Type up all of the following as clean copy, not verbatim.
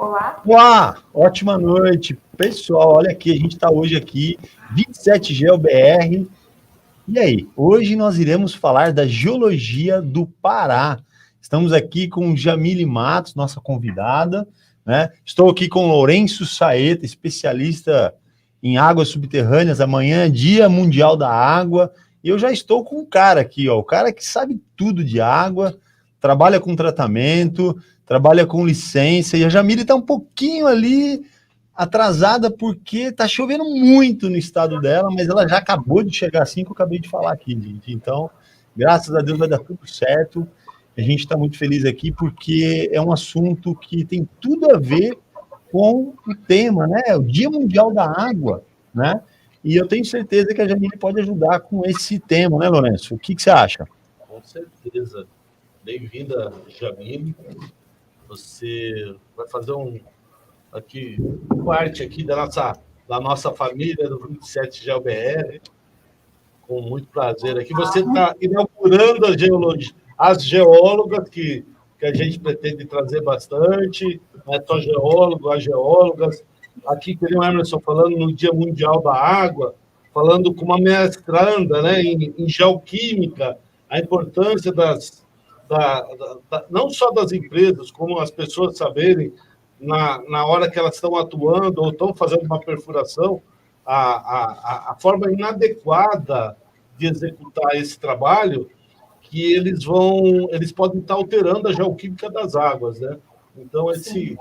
Olá. Olá, ótima noite. Pessoal, olha aqui, a gente está hoje aqui, 27GeoBR. E aí, hoje nós iremos falar da geologia do Pará. Estamos aqui com Jamile Matos, nossa convidada, né? Estou aqui com Lourenço Saeta, especialista em águas subterrâneas. Amanhã é Dia Mundial da Água. E eu já estou com um cara aqui, ó, o cara que sabe tudo de água, trabalha com tratamento, trabalha com licença, e a Jamile está um pouquinho ali atrasada porque está chovendo muito no estado dela, mas ela já acabou de chegar assim que eu acabei de falar aqui, gente. Então, graças a Deus vai dar tudo certo. A gente está muito feliz aqui porque é um assunto que tem tudo a ver com o tema, né? O Dia Mundial da Água, né? E eu tenho certeza que a Jamile pode ajudar com esse tema, né, Lourenço? O que você acha? Com certeza. Bem-vinda, Jamile. Você vai fazer parte aqui da nossa família do 27GeoBR, com muito prazer aqui. Você está inaugurando as geólogas que a gente pretende trazer bastante, não é só geólogo, as geólogas. Aqui, que o Emerson falando no Dia Mundial da Água, falando com uma mestranda, né, em geoquímica, a importância não só das empresas, como as pessoas saberem, na hora que elas estão atuando ou estão fazendo uma perfuração, a forma inadequada de executar esse trabalho, que eles podem estar alterando a geoquímica das águas, né? Então, esses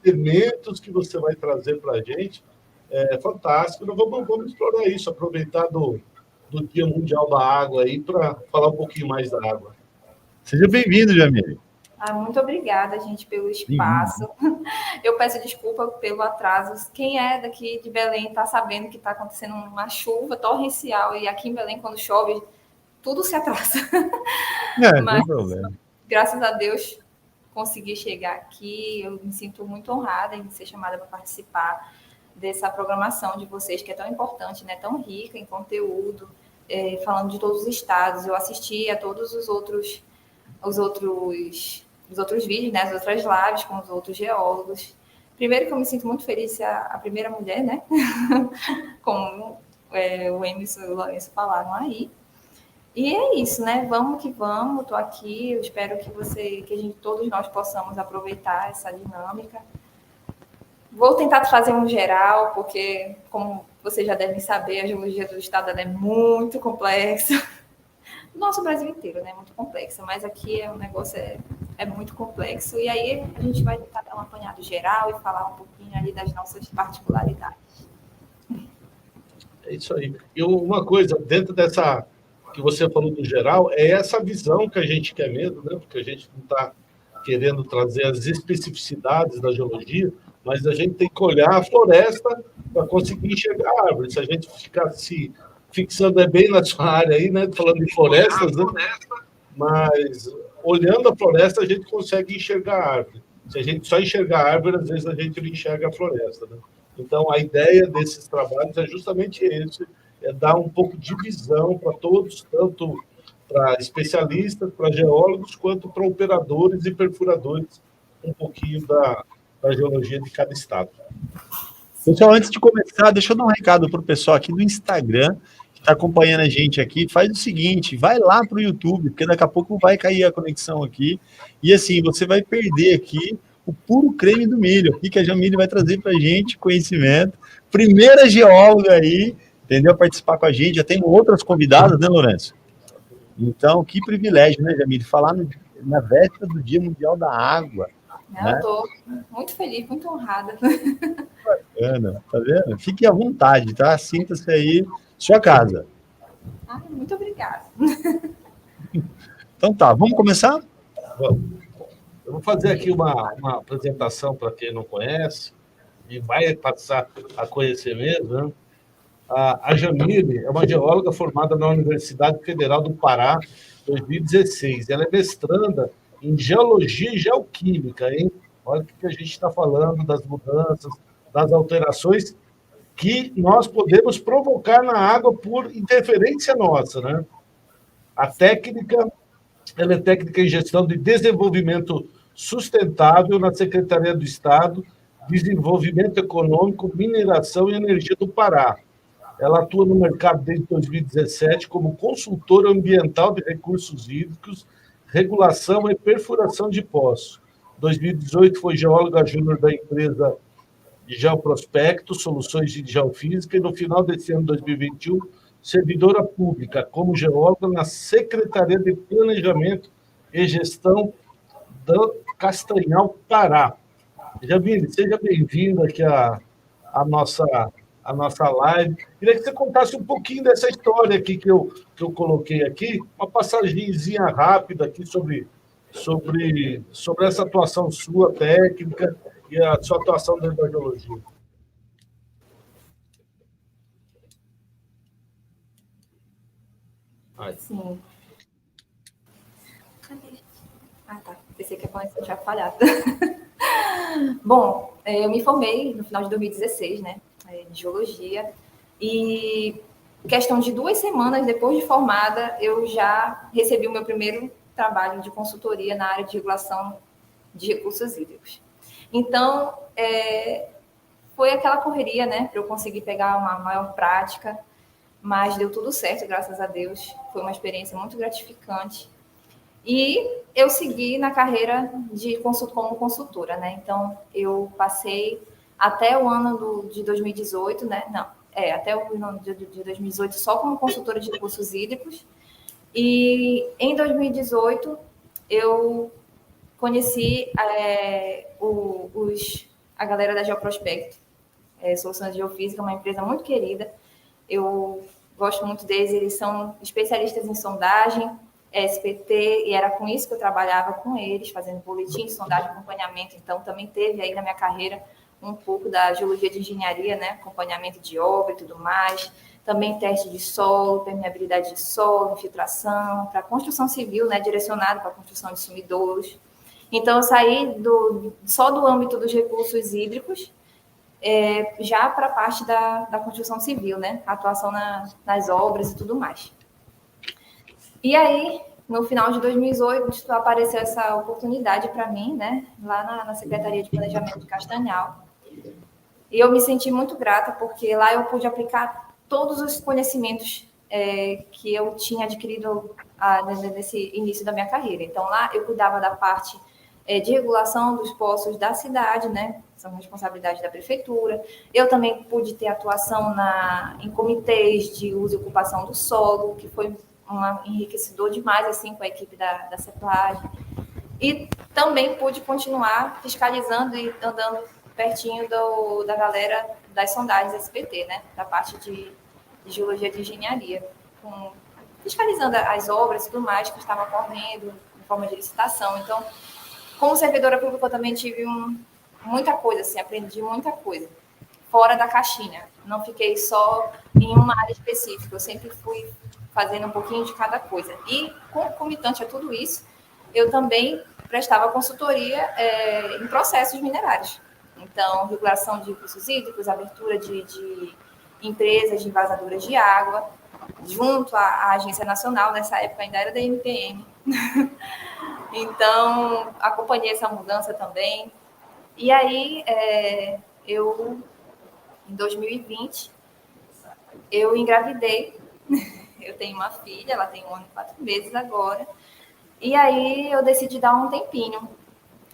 elementos que você vai trazer para a gente é fantástico. Nós vamos explorar isso, aproveitar do Dia Mundial da Água aí para falar um pouquinho mais da água. Seja bem-vindo, Jamile. Muito obrigada, gente, pelo espaço. Eu peço desculpa pelo atraso. Quem é daqui de Belém está sabendo que está acontecendo uma chuva torrencial, e aqui em Belém, quando chove, tudo se atrasa. Mas, graças a Deus, consegui chegar aqui. Eu me sinto muito honrada em ser chamada para participar dessa programação de vocês, que é tão importante, né? Tão rica em conteúdo, falando de todos os estados. Eu assisti a todos os outros vídeos, né, as outras lives com os outros geólogos. Primeiro que eu me sinto muito feliz de ser a primeira mulher, né, como o Emerson e o Lourenço falaram aí. E é isso, né, vamos que vamos, estou aqui, eu espero que todos nós possamos aproveitar essa dinâmica. Vou tentar trazer um geral, porque, como vocês já devem saber, a geologia do estado é muito complexa. Nosso Brasil inteiro, né? Muito complexa, mas aqui o negócio é muito complexo. E aí a gente vai tentar dar um apanhado geral e falar um pouquinho ali das nossas particularidades. É isso aí. E uma coisa, dentro dessa que você falou do geral, é essa visão que a gente quer mesmo, né? Porque a gente não está querendo trazer as especificidades da geologia, mas a gente tem que olhar a floresta para conseguir enxergar a árvore. Se a gente ficar se fixando bem na sua área aí, né? Falando de florestas, né? Mas olhando a floresta, a gente consegue enxergar a árvore. Se a gente só enxergar a árvore, às vezes a gente não enxerga a floresta, né? Então, a ideia desses trabalhos é justamente esse, é dar um pouco de visão para todos, tanto para especialistas, para geólogos, quanto para operadores e perfuradores, um pouquinho da geologia de cada estado. Pessoal, antes de começar, deixa eu dar um recado para o pessoal aqui do Instagram, que está acompanhando a gente aqui. Faz o seguinte, vai lá para o YouTube, porque daqui a pouco vai cair a conexão aqui. E assim, você vai perder aqui o puro creme do milho, aqui que a Jamile vai trazer para a gente conhecimento. Primeira geóloga aí, entendeu? Participar com a gente. Já tem outras convidadas, né, Lourenço? Então, que privilégio, né, Jamile? Falar na véspera do Dia Mundial da Água. Eu estou muito feliz, muito honrada. Bacana, tá vendo? Fique à vontade, tá? Sinta-se aí, sua casa. Muito obrigada. Então tá, vamos começar? Vamos. Eu vou fazer aqui uma apresentação para quem não conhece e vai passar a conhecer mesmo, né? A Jamile é uma geóloga formada na Universidade Federal do Pará, 2016. Ela é mestranda em Geologia e Geoquímica, hein? Olha o que a gente está falando das mudanças, das alterações que nós podemos provocar na água por interferência nossa, né? A técnica, ela é técnica em gestão de desenvolvimento Sustentável na Secretaria do Estado, Desenvolvimento Econômico, Mineração e Energia do Pará. Ela atua no mercado desde 2017 como consultora ambiental de recursos hídricos, regulação e perfuração de poços. Em 2018 foi geóloga júnior da empresa de Geoprospecto, Soluções de Geofísica, e no final desse ano, 2021, servidora pública como geóloga na Secretaria de Planejamento e Gestão do Castanhal, Pará. Jamile, seja bem-vindo aqui à nossa live. Queria que você contasse um pouquinho dessa história aqui que eu coloquei aqui, uma passagenzinha rápida aqui sobre essa atuação sua técnica e a sua atuação dentro da geologia. Sim. Cadê? Ah, tá. Pensei que a conexão tinha falhado. Bom, eu me formei no final de 2016, né, de geologia, e questão de 2 semanas depois de formada, eu já recebi o meu primeiro trabalho de consultoria na área de regulação de recursos hídricos. Então, foi aquela correria, né, para eu conseguir pegar uma maior prática, mas deu tudo certo, graças a Deus. Foi uma experiência muito gratificante. E eu segui na carreira como consultora, né? Então, eu passei até o ano de 2018, né? Não, até o ano de 2018 só como consultora de recursos hídricos. E em 2018, eu conheci a galera da Geoprospecto, Soluções de Geofísica, uma empresa muito querida. Eu gosto muito deles, eles são especialistas em sondagem, SPT, e era com isso que eu trabalhava com eles, fazendo boletim, sondagem, acompanhamento. Então, também teve aí na minha carreira um pouco da geologia de engenharia, né? Acompanhamento de obra e tudo mais. Também teste de solo, permeabilidade de solo, infiltração, para construção civil, né? Direcionado para a construção de sumidouros. Então, eu saí só do âmbito dos recursos hídricos, já para a parte da construção civil, né? Atuação nas obras e tudo mais. E aí, no final de 2018, apareceu essa oportunidade para mim, né? Lá na Secretaria de Planejamento de Castanhal. E eu me senti muito grata, porque lá eu pude aplicar todos os conhecimentos que eu tinha adquirido nesse início da minha carreira. Então, lá eu cuidava da parte de regulação dos poços da cidade, né? São responsabilidade da prefeitura. Eu também pude ter atuação em comitês de uso e ocupação do solo, que foi enriquecedor demais, assim, com a equipe da CEPLAG. E também pude continuar fiscalizando e andando pertinho da galera das sondagens SPT, né? Da parte de geologia de engenharia, fiscalizando as obras e tudo mais que estavam ocorrendo, em forma de licitação. Então, como servidora pública, eu também tive muita coisa, assim, aprendi muita coisa, fora da caixinha. Não fiquei só em uma área específica, eu sempre fui fazendo um pouquinho de cada coisa. E, concomitante a tudo isso, eu também prestava consultoria em processos minerários. Então, regulação de recursos hídricos, abertura de empresas de envasaduras de água, junto à Agência Nacional, nessa época ainda era da NPM. Então, acompanhei essa mudança também. E aí, em 2020, eu engravidei. Eu tenho uma filha, ela tem 1 ano e 4 meses agora. E aí, eu decidi dar um tempinho.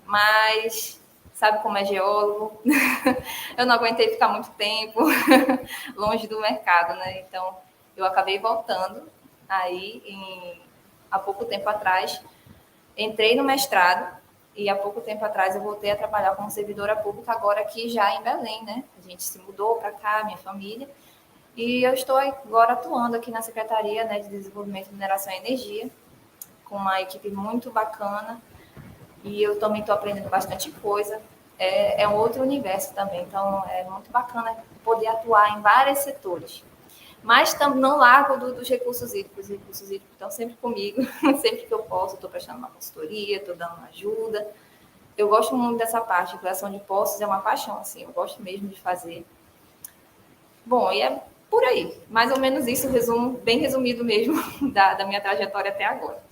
Mas, sabe como é geólogo? Eu não aguentei ficar muito tempo longe do mercado, né? Então, eu acabei voltando aí, há pouco tempo atrás. Entrei no mestrado e há pouco tempo atrás eu voltei a trabalhar como servidora pública, agora aqui já em Belém, né? A gente se mudou para cá, minha família, e eu estou agora atuando aqui na Secretaria, né, de Desenvolvimento, Mineração e Energia, com uma equipe muito bacana, e eu também estou aprendendo bastante coisa. É um outro universo também, então é muito bacana poder atuar em vários setores. Mas não largo dos recursos hídricos. Os recursos hídricos estão sempre comigo, sempre que eu posso, estou prestando uma consultoria, estou dando uma ajuda. Eu gosto muito dessa parte, a criação de poços é uma paixão, assim, eu gosto mesmo de fazer. Bom, e é por aí, mais ou menos isso, resumo, bem resumido mesmo, da minha trajetória até agora.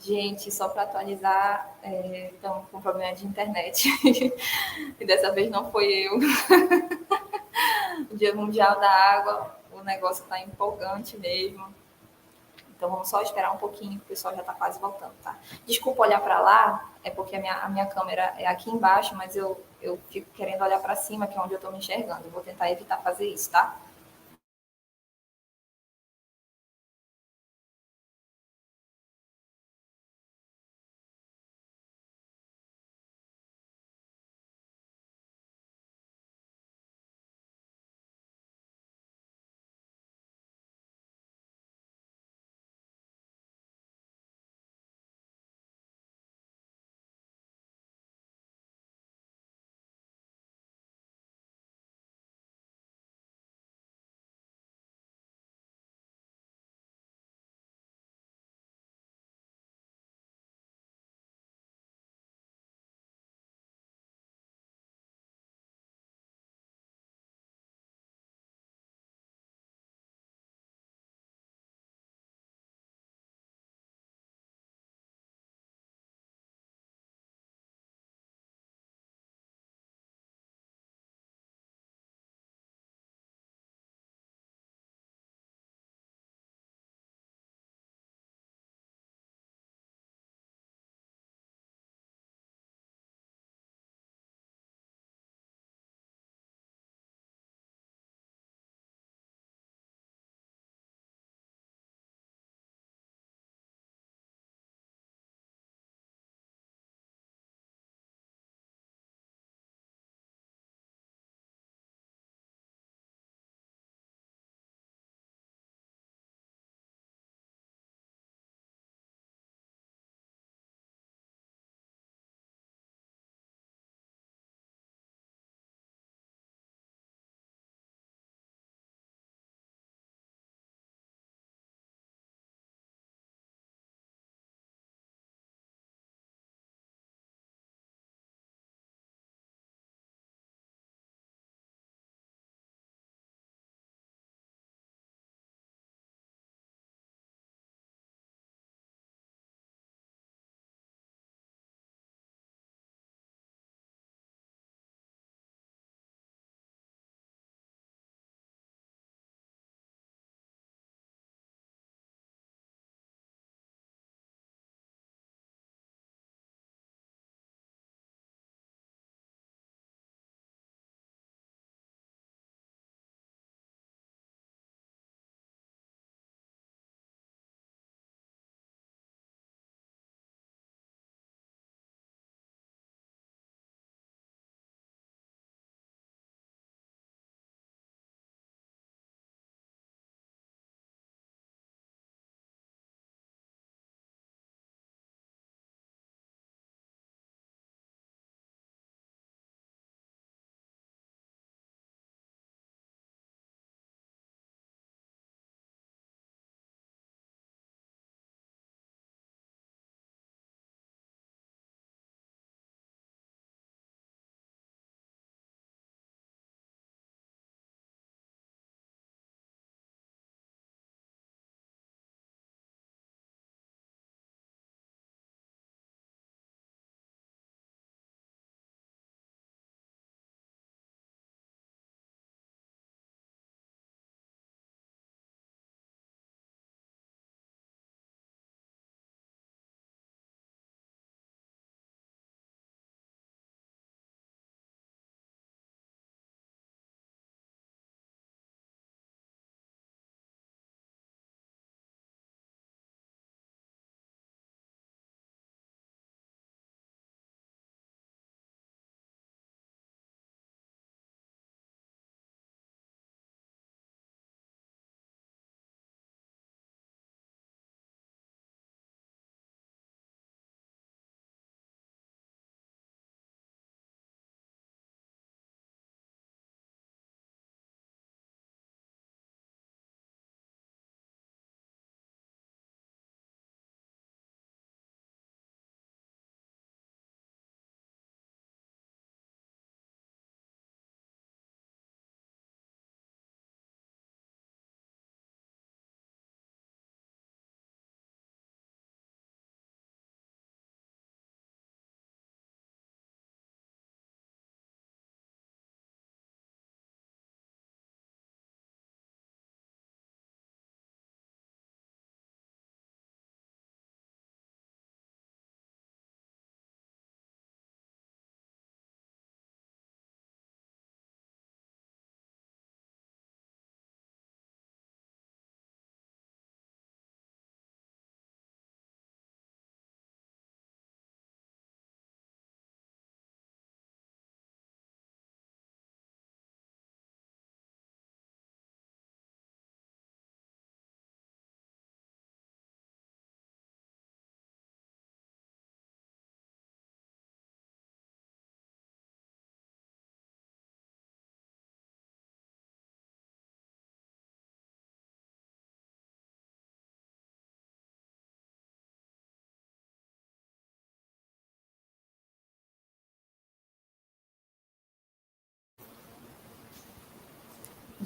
Gente, só para atualizar, estamos com problema de internet. E dessa vez não foi eu. O Dia Mundial da Água, o negócio está empolgante mesmo. Então vamos só esperar um pouquinho, que o pessoal já está quase voltando, tá? Desculpa olhar para lá, é porque a minha câmera é aqui embaixo, mas eu fico querendo olhar para cima, que é onde eu estou me enxergando. Eu vou tentar evitar fazer isso, tá?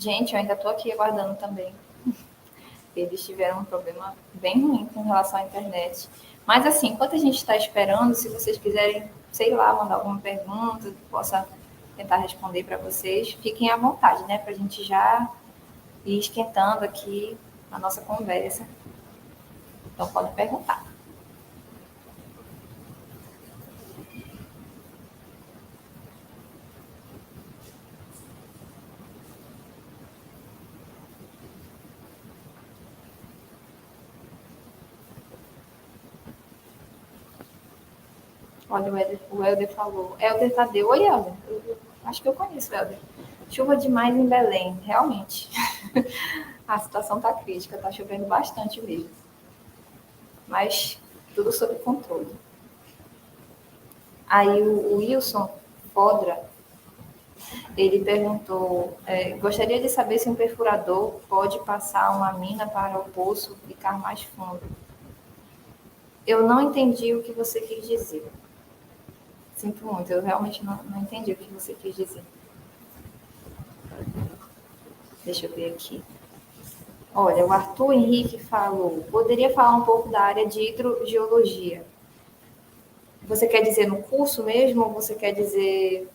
Gente, eu ainda estou aqui aguardando também. Eles tiveram um problema bem ruim com relação à internet. Mas, assim, enquanto a gente está esperando, se vocês quiserem, sei lá, mandar alguma pergunta, possa tentar responder para vocês, fiquem à vontade, né? Para a gente já ir esquentando aqui a nossa conversa. Então, podem perguntar. Olha, o Helder falou. Helder Tadeu. Oi, Helder. Acho que eu conheço o Helder. Chuva demais em Belém, realmente. A situação está crítica, está chovendo bastante mesmo. Mas tudo sob controle. Aí o Wilson Fodra, ele perguntou, gostaria de saber se um perfurador pode passar uma mina para o poço ficar mais fundo. Eu não entendi o que você quis dizer. Sinto muito, eu realmente não entendi o que você quis dizer. Deixa eu ver aqui. Olha, o Arthur Henrique falou, poderia falar um pouco da área de hidrogeologia? Você quer dizer no curso mesmo ou você quer dizer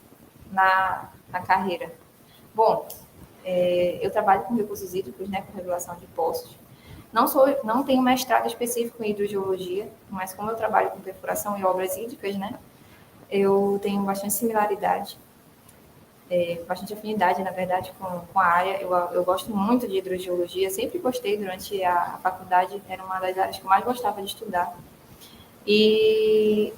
na carreira? Bom, eu trabalho com recursos hídricos, né, com regulação de poços. Não tenho mestrado específico em hidrogeologia, mas como eu trabalho com perfuração e obras hídricas, né, eu tenho bastante similaridade, bastante afinidade, na verdade, com a área. Eu gosto muito de hidrogeologia, sempre gostei durante a faculdade, era uma das áreas que eu mais gostava de estudar. E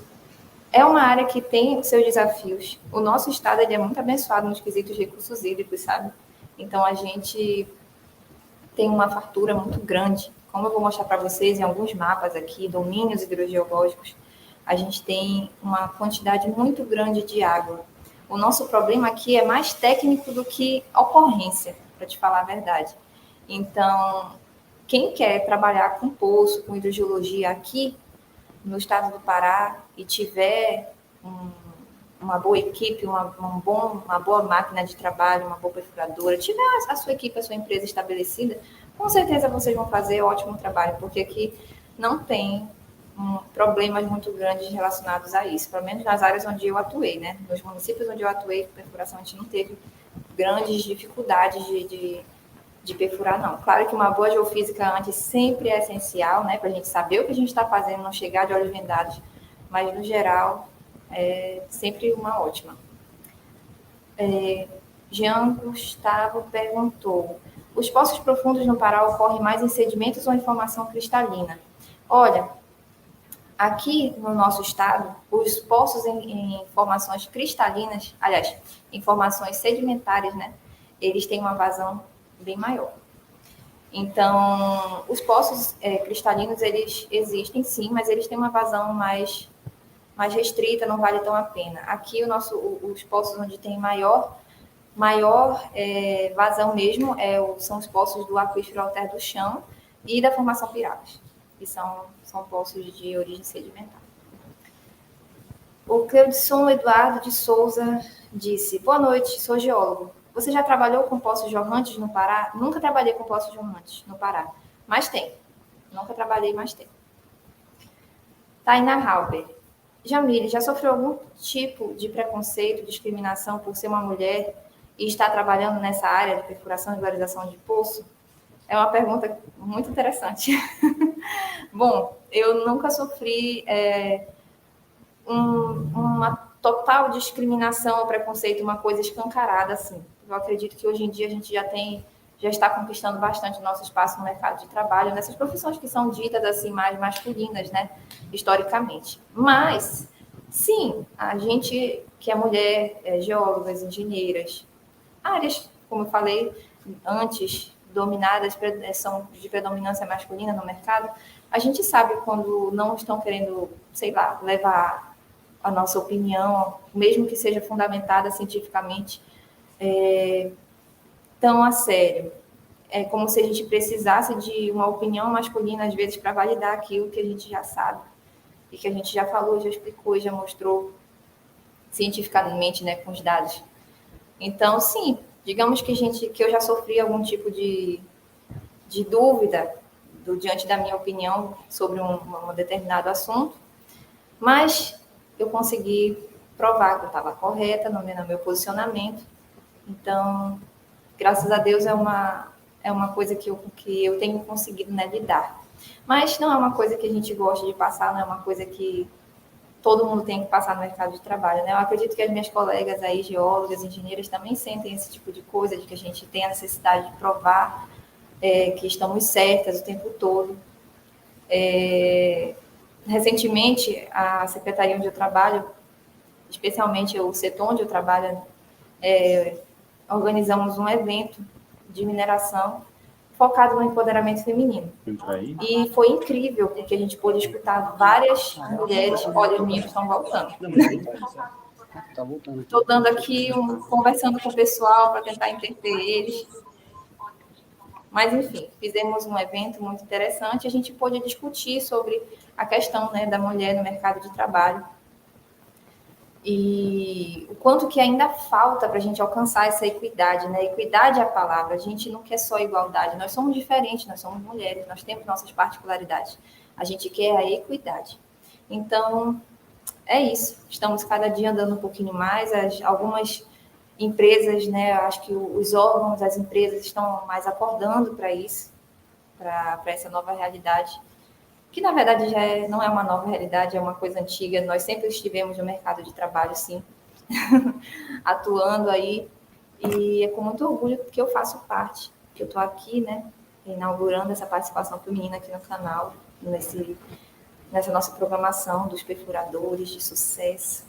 é uma área que tem os seus desafios. O nosso estado ele é muito abençoado nos quesitos de recursos hídricos, sabe? Então, a gente tem uma fartura muito grande. Como eu vou mostrar para vocês em alguns mapas aqui, domínios hidrogeológicos, a gente tem uma quantidade muito grande de água. O nosso problema aqui é mais técnico do que ocorrência, para te falar a verdade. Então, quem quer trabalhar com poço, com hidrogeologia aqui, no estado do Pará, e tiver uma boa equipe, uma boa máquina de trabalho, uma boa perfuradora, tiver a sua equipe, a sua empresa estabelecida, com certeza vocês vão fazer ótimo trabalho, porque aqui não tem problemas muito grandes relacionados a isso, pelo menos nas áreas onde eu atuei, né? Nos municípios onde eu atuei com perfuração, a gente não teve grandes dificuldades de perfurar, não. Claro que uma boa geofísica antes sempre é essencial, né? Para a gente saber o que a gente está fazendo, não chegar de olhos vendados, mas, no geral, é sempre uma ótima. Jean Gustavo perguntou, os poços profundos no Pará ocorrem mais em sedimentos ou em formação cristalina? Olha, aqui no nosso estado, os poços em formações cristalinas, aliás, em formações sedimentares, né? Eles têm uma vazão bem maior. Então, os poços cristalinos, eles existem sim, mas eles têm uma vazão mais restrita, não vale tão a pena. Aqui, os poços onde tem maior vazão mesmo são os poços do aquífero Alter do Chão e da formação Piratas, que são poços de origem sedimentar. O Cleudson Eduardo de Souza disse, boa noite, sou geólogo. Você já trabalhou com poços jorrantes no Pará? Nunca trabalhei com poços jorrantes no Pará, mas tem. Nunca trabalhei, mas tem. Tainá Halber. Jamile, já sofreu algum tipo de preconceito, discriminação por ser uma mulher e estar trabalhando nessa área de perfuração e regularização de poço? É uma pergunta muito interessante. Bom, eu nunca sofri uma total discriminação ou preconceito, uma coisa escancarada, assim. Eu acredito que hoje em dia a gente já está conquistando bastante o nosso espaço no mercado de trabalho, nessas profissões que são ditas assim mais masculinas, né, historicamente. Mas, sim, a gente que é mulher, geólogas, engenheiras, áreas, como eu falei antes, dominadas, são de predominância masculina no mercado, a gente sabe quando não estão querendo, sei lá, levar a nossa opinião, mesmo que seja fundamentada cientificamente, tão a sério. É como se a gente precisasse de uma opinião masculina, às vezes, para validar aquilo que a gente já sabe, e que a gente já falou, já explicou, já mostrou cientificamente, né, com os dados. Então, sim, Digamos que eu já sofri algum tipo de dúvida diante da minha opinião sobre um determinado assunto, mas eu consegui provar que eu estava correta no meu posicionamento. Então, graças a Deus, é uma coisa que eu tenho conseguido, né, lidar. Mas não é uma coisa que a gente gosta de passar, não é uma coisa que todo mundo tem que passar no mercado de trabalho, né? Eu acredito que as minhas colegas aí, geólogas, engenheiras, também sentem esse tipo de coisa, de que a gente tem a necessidade de provar que estamos certas o tempo todo. Recentemente, a secretaria onde eu trabalho, especialmente o setor onde eu trabalho, organizamos um evento de mineração focado no empoderamento feminino. E foi incrível, porque a gente pôde escutar várias mulheres. Olha, os meninos estão voltando. Estou dando aqui, conversando com o pessoal para tentar entender eles. Mas, enfim, fizemos um evento muito interessante. A gente pôde discutir sobre a questão, né, da mulher no mercado de trabalho. E o quanto que ainda falta para a gente alcançar essa equidade, né? Equidade é a palavra. A gente não quer só igualdade. Nós somos diferentes, nós somos mulheres, nós temos nossas particularidades. A gente quer a equidade. Então, é isso. Estamos cada dia andando um pouquinho mais. Algumas empresas, né? Acho que os órgãos, as empresas estão mais acordando para isso, para essa nova realidade. Que, na verdade, não é uma nova realidade, é uma coisa antiga. Nós sempre estivemos no mercado de trabalho, sim, atuando aí. E é com muito orgulho que eu faço parte, que eu estou aqui, né, inaugurando essa participação feminina aqui no canal, nessa nossa programação dos perfuradores de sucesso.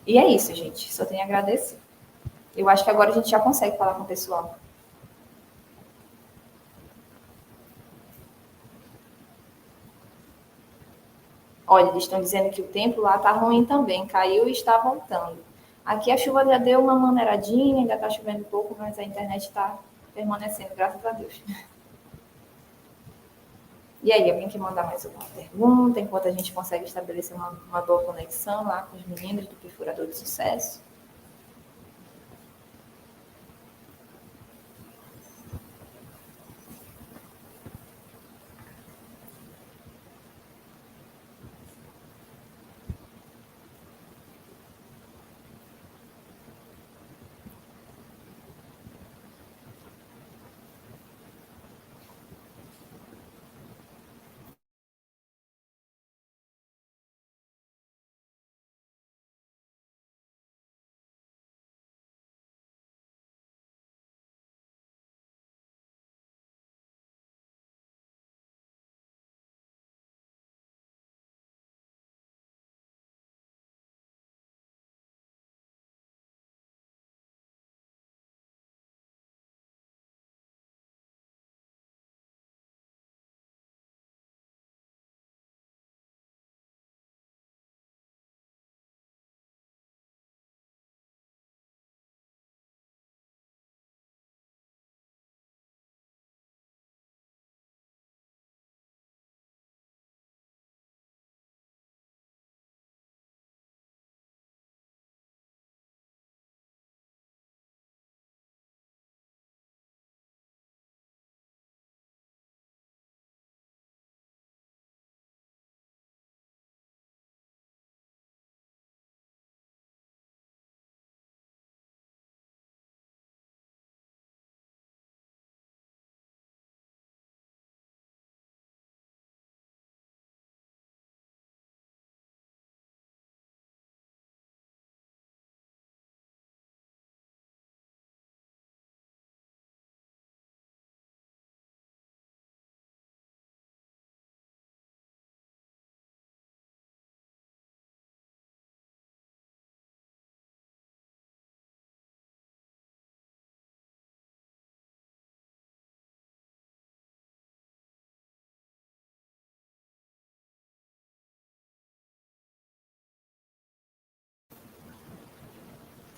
E é isso, gente. Só tenho a agradecer. Eu acho que agora a gente já consegue falar com o pessoal. Olha, eles estão dizendo que o tempo lá está ruim também, caiu e está voltando. Aqui a chuva já deu uma maneiradinha, ainda está chovendo um pouco, mas a internet está permanecendo, graças a Deus. E aí, alguém quer mandar mais alguma pergunta, enquanto a gente consegue estabelecer uma boa conexão lá com os meninos do Perfurador de Sucesso?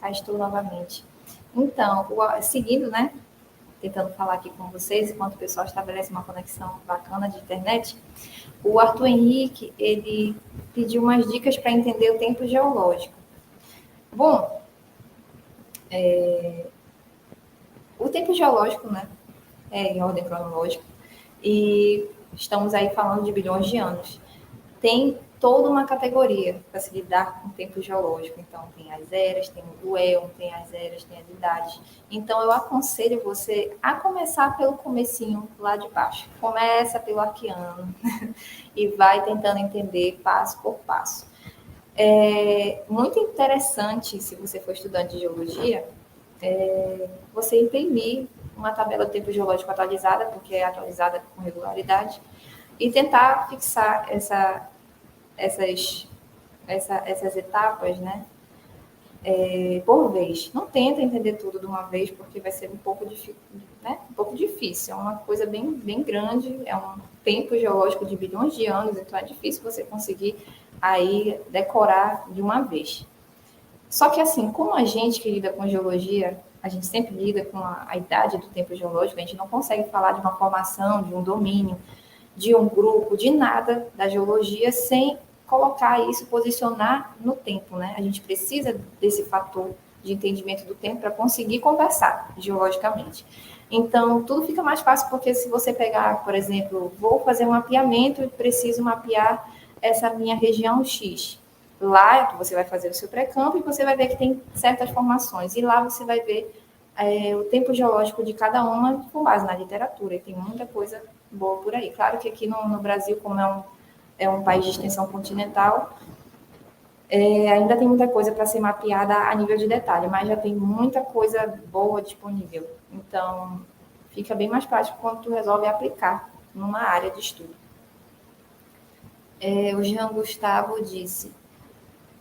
Cá estou novamente. Então, seguindo, né? Tentando falar aqui com vocês, enquanto o pessoal estabelece uma conexão bacana de internet, o Arthur Henrique, ele pediu umas dicas para entender o tempo geológico. Bom, tempo geológico, né, em ordem cronológica, e estamos aí falando de bilhões de anos. Tem toda uma categoria para se lidar com o tempo geológico. Então, tem as eras, tem o duel, tem as eras, tem as idades. Então, eu aconselho você a começar pelo comecinho lá de baixo. Começa pelo Arqueano e vai tentando entender passo por passo. É muito interessante, se você for estudante de geologia, você imprimir uma tabela do tempo geológico atualizada, porque é atualizada com regularidade, e tentar fixar essas etapas, né, por vez. Não tenta entender tudo de uma vez, porque vai ser um pouco difícil. É uma coisa bem, bem grande, é um tempo geológico de bilhões de anos, então é difícil você conseguir aí decorar de uma vez. Só que assim, como a gente que lida com geologia, a gente sempre lida com a idade do tempo geológico, a gente não consegue falar de uma formação, de um domínio, de um grupo, de nada da geologia sem colocar isso, posicionar no tempo, né? A gente precisa desse fator de entendimento do tempo para conseguir conversar geologicamente. Então, tudo fica mais fácil porque se você pegar, por exemplo, vou fazer um mapeamento e preciso mapear essa minha região X. Lá você vai fazer o seu pré-campo e você vai ver que tem certas formações. E lá você vai ver o tempo geológico de cada uma com base na literatura. E tem muita coisa boa por aí. Claro que aqui no Brasil, como é um país de extensão continental, ainda tem muita coisa para ser mapeada a nível de detalhe, mas já tem muita coisa boa disponível. Então, fica bem mais prático quando tu resolve aplicar numa área de estudo. O Jean Gustavo disse,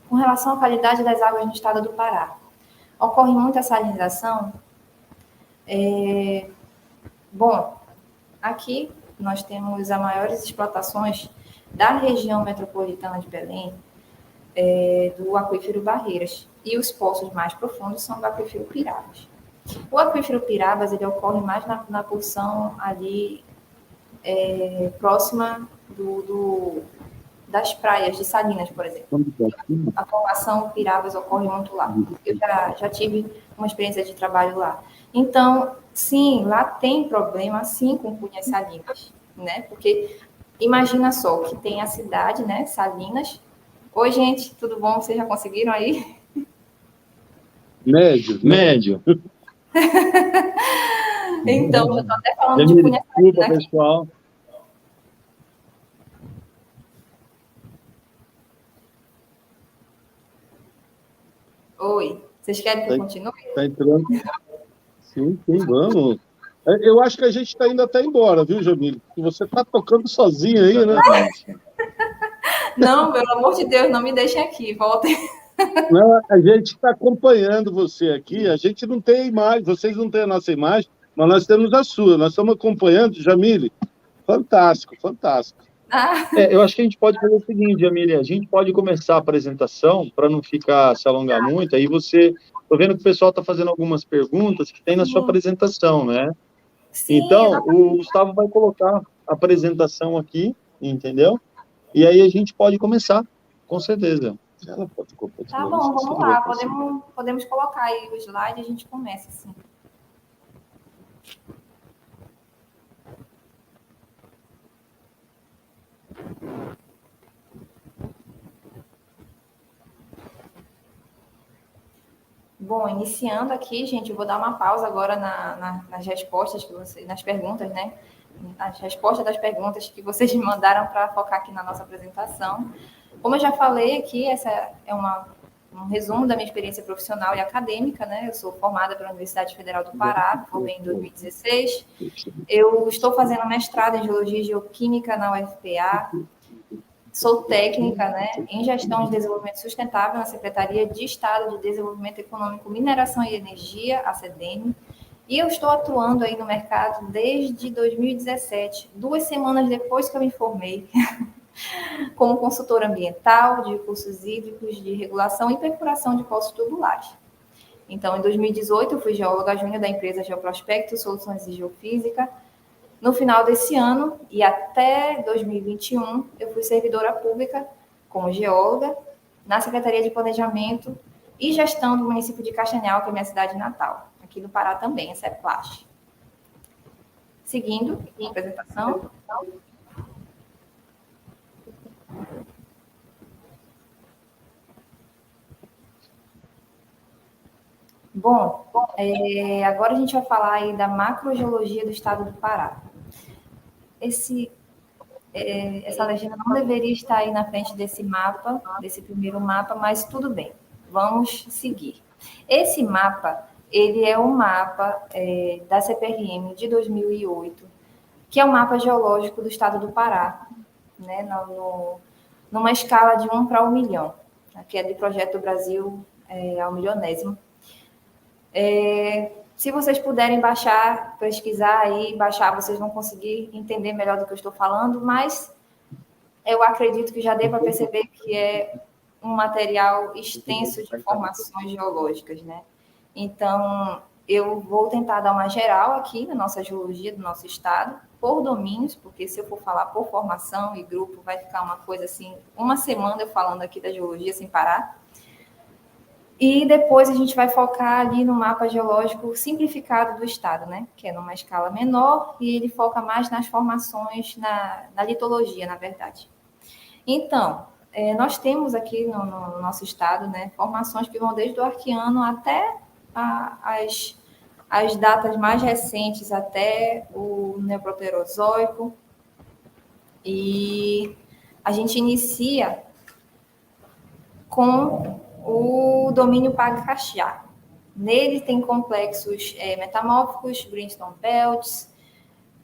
com relação à qualidade das águas no estado do Pará, ocorre muita salinização? Bom, aqui nós temos as maiores explotações da região metropolitana de Belém, do aquífero Barreiras, e os poços mais profundos são do aquífero Pirabas. O aquífero Pirabas ele ocorre mais na porção ali próxima das praias de Salinas, por exemplo. A formação Pirabas ocorre muito lá. Eu já tive uma experiência de trabalho lá. Então, sim, lá tem problema, sim, com Cunhas Salinas, né? Porque imagina só que tem a cidade, né, Salinas. Oi, gente, tudo bom? Vocês já conseguiram aí? Médio. Então, eu estou até falando de Cunhas Salinas. Desculpa, pessoal. Oi, vocês querem que eu continue? Está entrando. Sim, vamos. Eu acho que a gente está indo até embora, viu, Jamile? Você está tocando sozinho aí, né? Não, pelo amor de Deus, não me deixem aqui, voltem. Não, a gente está acompanhando você aqui, a gente não tem imagem, vocês não têm a nossa imagem, mas nós temos a sua, nós estamos acompanhando, Jamile. Fantástico, fantástico. Eu acho que a gente pode fazer o seguinte, Jamile, a gente pode começar a apresentação para não ficar se alongar muito, aí você... Estou vendo que o pessoal está fazendo algumas perguntas que tem na sua apresentação, né? Sim, então, o Gustavo vai colocar a apresentação aqui, entendeu? E aí a gente pode começar, com certeza. Tá bom, vamos lá. Podemos colocar aí o slide e a gente começa, assim. Bom, iniciando aqui, gente, eu vou dar uma pausa agora nas respostas que vocês, nas perguntas, né? As respostas das perguntas que vocês me mandaram para focar aqui na nossa apresentação. Como eu já falei aqui, essa é um resumo da minha experiência profissional e acadêmica, né? Eu sou formada pela Universidade Federal do Pará, formei em 2016. Eu estou fazendo mestrado em Geologia e Geoquímica na UFPA. Sou técnica, né, em Gestão de Desenvolvimento Sustentável na Secretaria de Estado de Desenvolvimento Econômico, Mineração e Energia, a SEDENE, e eu estou atuando aí no mercado desde 2017, 2 semanas depois que eu me formei, como consultora ambiental, de recursos hídricos, de regulação e perfuração de poços tubulares. Então, em 2018, eu fui geóloga júnior da empresa Geoprospecto Soluções de Geofísica. No final desse ano e até 2021, eu fui servidora pública como geóloga na Secretaria de Planejamento e gestão do município de Castanhal, que é minha cidade natal, aqui do Pará também, essa é Plash. Seguindo a apresentação. Bom, agora a gente vai falar aí da macrogeologia do estado do Pará. Essa legenda não deveria estar aí na frente desse mapa, desse primeiro mapa, mas tudo bem, vamos seguir. Esse mapa, ele é um mapa da CPRM de 2008, que é o mapa geológico do estado do Pará, né, numa escala de 1 para 1 milhão, que é do Projeto do Brasil ao milionésimo. Se vocês puderem baixar, pesquisar aí, baixar, vocês vão conseguir entender melhor do que eu estou falando, mas eu acredito que já dê para perceber que é um material extenso de informações geológicas, né? Então, eu vou tentar dar uma geral aqui na nossa geologia do nosso estado, por domínios, porque se eu for falar por formação e grupo, vai ficar uma coisa assim, uma semana eu falando aqui da geologia sem parar. E depois a gente vai focar ali no mapa geológico simplificado do estado, né? Que é numa escala menor e ele foca mais nas formações, na litologia, na verdade. Então, nós temos aqui no nosso estado, né, formações que vão desde o Arqueano até as datas mais recentes, até o Neoproterozoico. E a gente inicia com o domínio Pacajá. Nele tem complexos metamórficos, greenstone belts,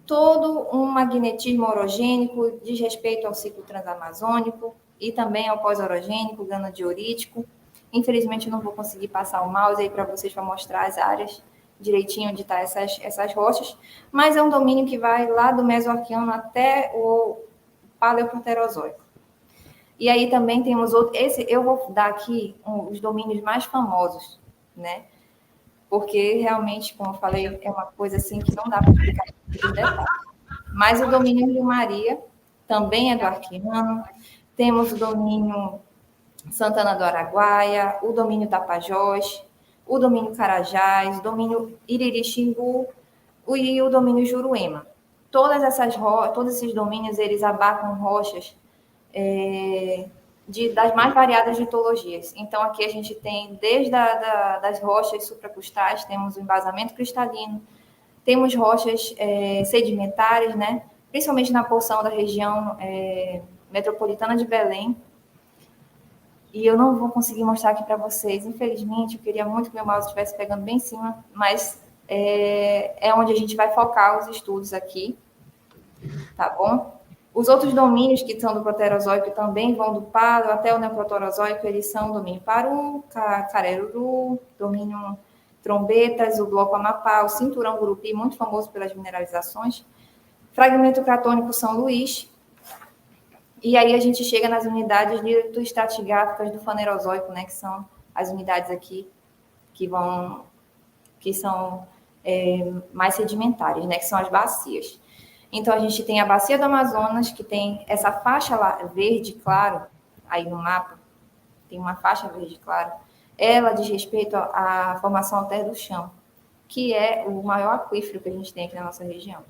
todo um magnetismo orogênico, diz respeito ao ciclo transamazônico e também ao pós-orogênico, ganodiorítico. Infelizmente, eu não vou conseguir passar o mouse aí para vocês para mostrar as áreas direitinho onde estão essas rochas, mas é um domínio que vai lá do Mesoarqueano até o Paleoproterozoico. E aí também temos outro. Eu vou dar aqui os domínios mais famosos, né? Porque realmente, como eu falei, é uma coisa assim que não dá para explicar em detalhes. Mas o domínio Rio Maria também é do Arqueano. Temos o domínio Santana do Araguaia, o domínio Tapajós, o domínio Carajás, o domínio Iriri-Xingu e o domínio Juruema. Todos esses domínios, eles abarcam rochas das mais variadas litologias. Então, aqui a gente tem, desde das rochas supracrustais, temos o embasamento cristalino, temos rochas sedimentares, né? Principalmente na porção da região metropolitana de Belém. E eu não vou conseguir mostrar aqui para vocês, infelizmente, eu queria muito que meu mouse estivesse pegando bem em cima, mas é onde a gente vai focar os estudos aqui, tá bom? Os outros domínios que são do Proterozoico também vão do Paleo até o Neoproterozoico, eles são o domínio Paru, Careruru, domínio Trombetas, o Bloco Amapá, o Cinturão Gurupi, muito famoso pelas mineralizações, fragmento cratônico São Luís, e aí a gente chega nas unidades litoestratigráficas do Fanerozoico, né, que são as unidades aqui que são mais sedimentares, né, que são as bacias. Então, a gente tem a Bacia do Amazonas, que tem essa faixa lá, verde claro, aí no mapa, tem uma faixa verde claro. Ela diz respeito à formação alter do chão, que é o maior aquífero que a gente tem aqui na nossa região.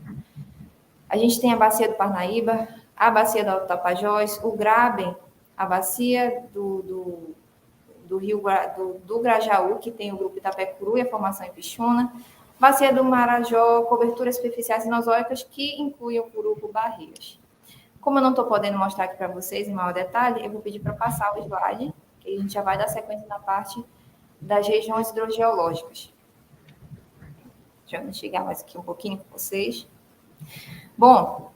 A gente tem a Bacia do Parnaíba, a Bacia do Alto Tapajós, o Graben, a Bacia do Rio do Grajaú, que tem o grupo Itapecuru e a formação Ipixuna, Bacia do Marajó, coberturas superficiais cenozoicas que incluem o Curupo Barreiras. Como eu não estou podendo mostrar aqui para vocês em maior detalhe, eu vou pedir para passar o slide, que a gente já vai dar sequência na parte das regiões hidrogeológicas. Deixa eu chegar mais aqui um pouquinho com vocês. Bom,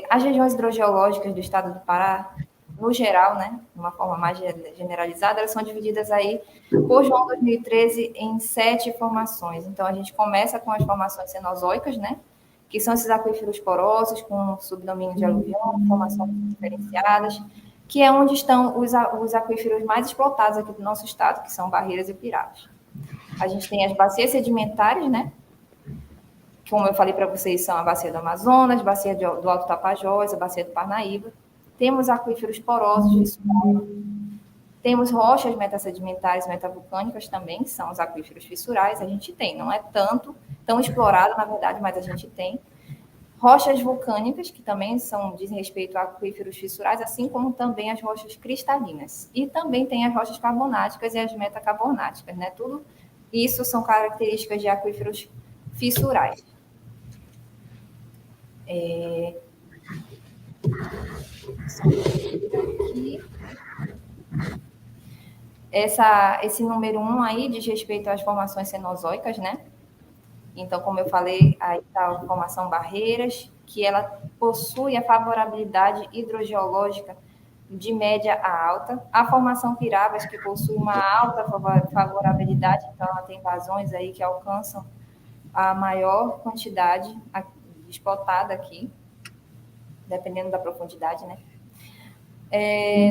as regiões hidrogeológicas do estado do Pará, no geral, né, de uma forma mais generalizada, elas são divididas aí por João 2013 em 7 formações. Então, a gente começa com as formações cenozoicas, né, que são esses aquíferos porosos com subdomínio de aluvião, formações diferenciadas, que é onde estão os aquíferos mais explotados aqui do nosso estado, que são Barreiras e Pirapos. A gente tem as bacias sedimentares, né, como eu falei para vocês, são a Bacia do Amazonas, a Bacia do Alto Tapajós, a Bacia do Parnaíba. Temos aquíferos porosos de solo, Temos rochas metasedimentares, metavulcânicas também, que são os aquíferos fissurais, a gente tem, não é tão explorado, na verdade, mas a gente tem. Rochas vulcânicas, que também dizem respeito a aquíferos fissurais, assim como também as rochas cristalinas. E também tem as rochas carbonáticas e as metacarbonáticas, né? Tudo isso são características de aquíferos fissurais. Esse número 1 aí diz respeito às formações cenozoicas, né? Então, como eu falei, aí está a formação Barreiras, que ela possui a favorabilidade hidrogeológica de média a alta. A formação Pirabas, que possui uma alta favorabilidade, então ela tem vazões aí que alcançam a maior quantidade despotada aqui, dependendo da profundidade, né?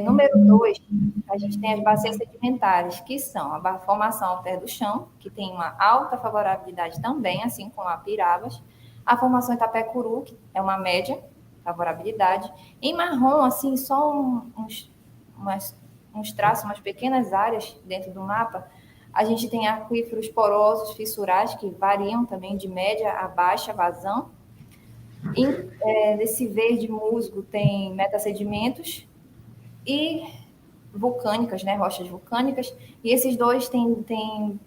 Número 2, a gente tem as bacias sedimentares, que são a formação alter do chão, que tem uma alta favorabilidade também, assim como a Pirabas. A formação Itapecuru, que é uma média favorabilidade. Em marrom, assim, só uns traços, umas pequenas áreas dentro do mapa, a gente tem aquíferos porosos, fissurais, que variam também de média a baixa vazão. Nesse verde musgo tem metasedimentos e vulcânicas, né, rochas vulcânicas, e esses dois têm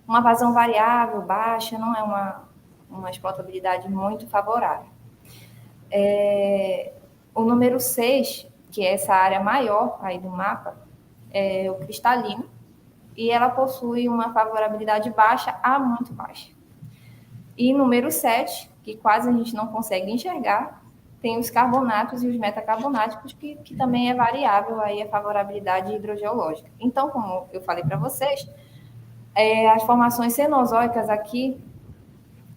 uma vazão variável, baixa, não é uma explotabilidade muito favorável. O número 6, que é essa área maior aí do mapa, é o cristalino, e ela possui uma favorabilidade baixa a muito baixa. E número 7, que quase a gente não consegue enxergar, tem os carbonatos e os metacarbonáticos, que também é variável aí a favorabilidade hidrogeológica. Então, como eu falei para vocês, as formações cenozoicas aqui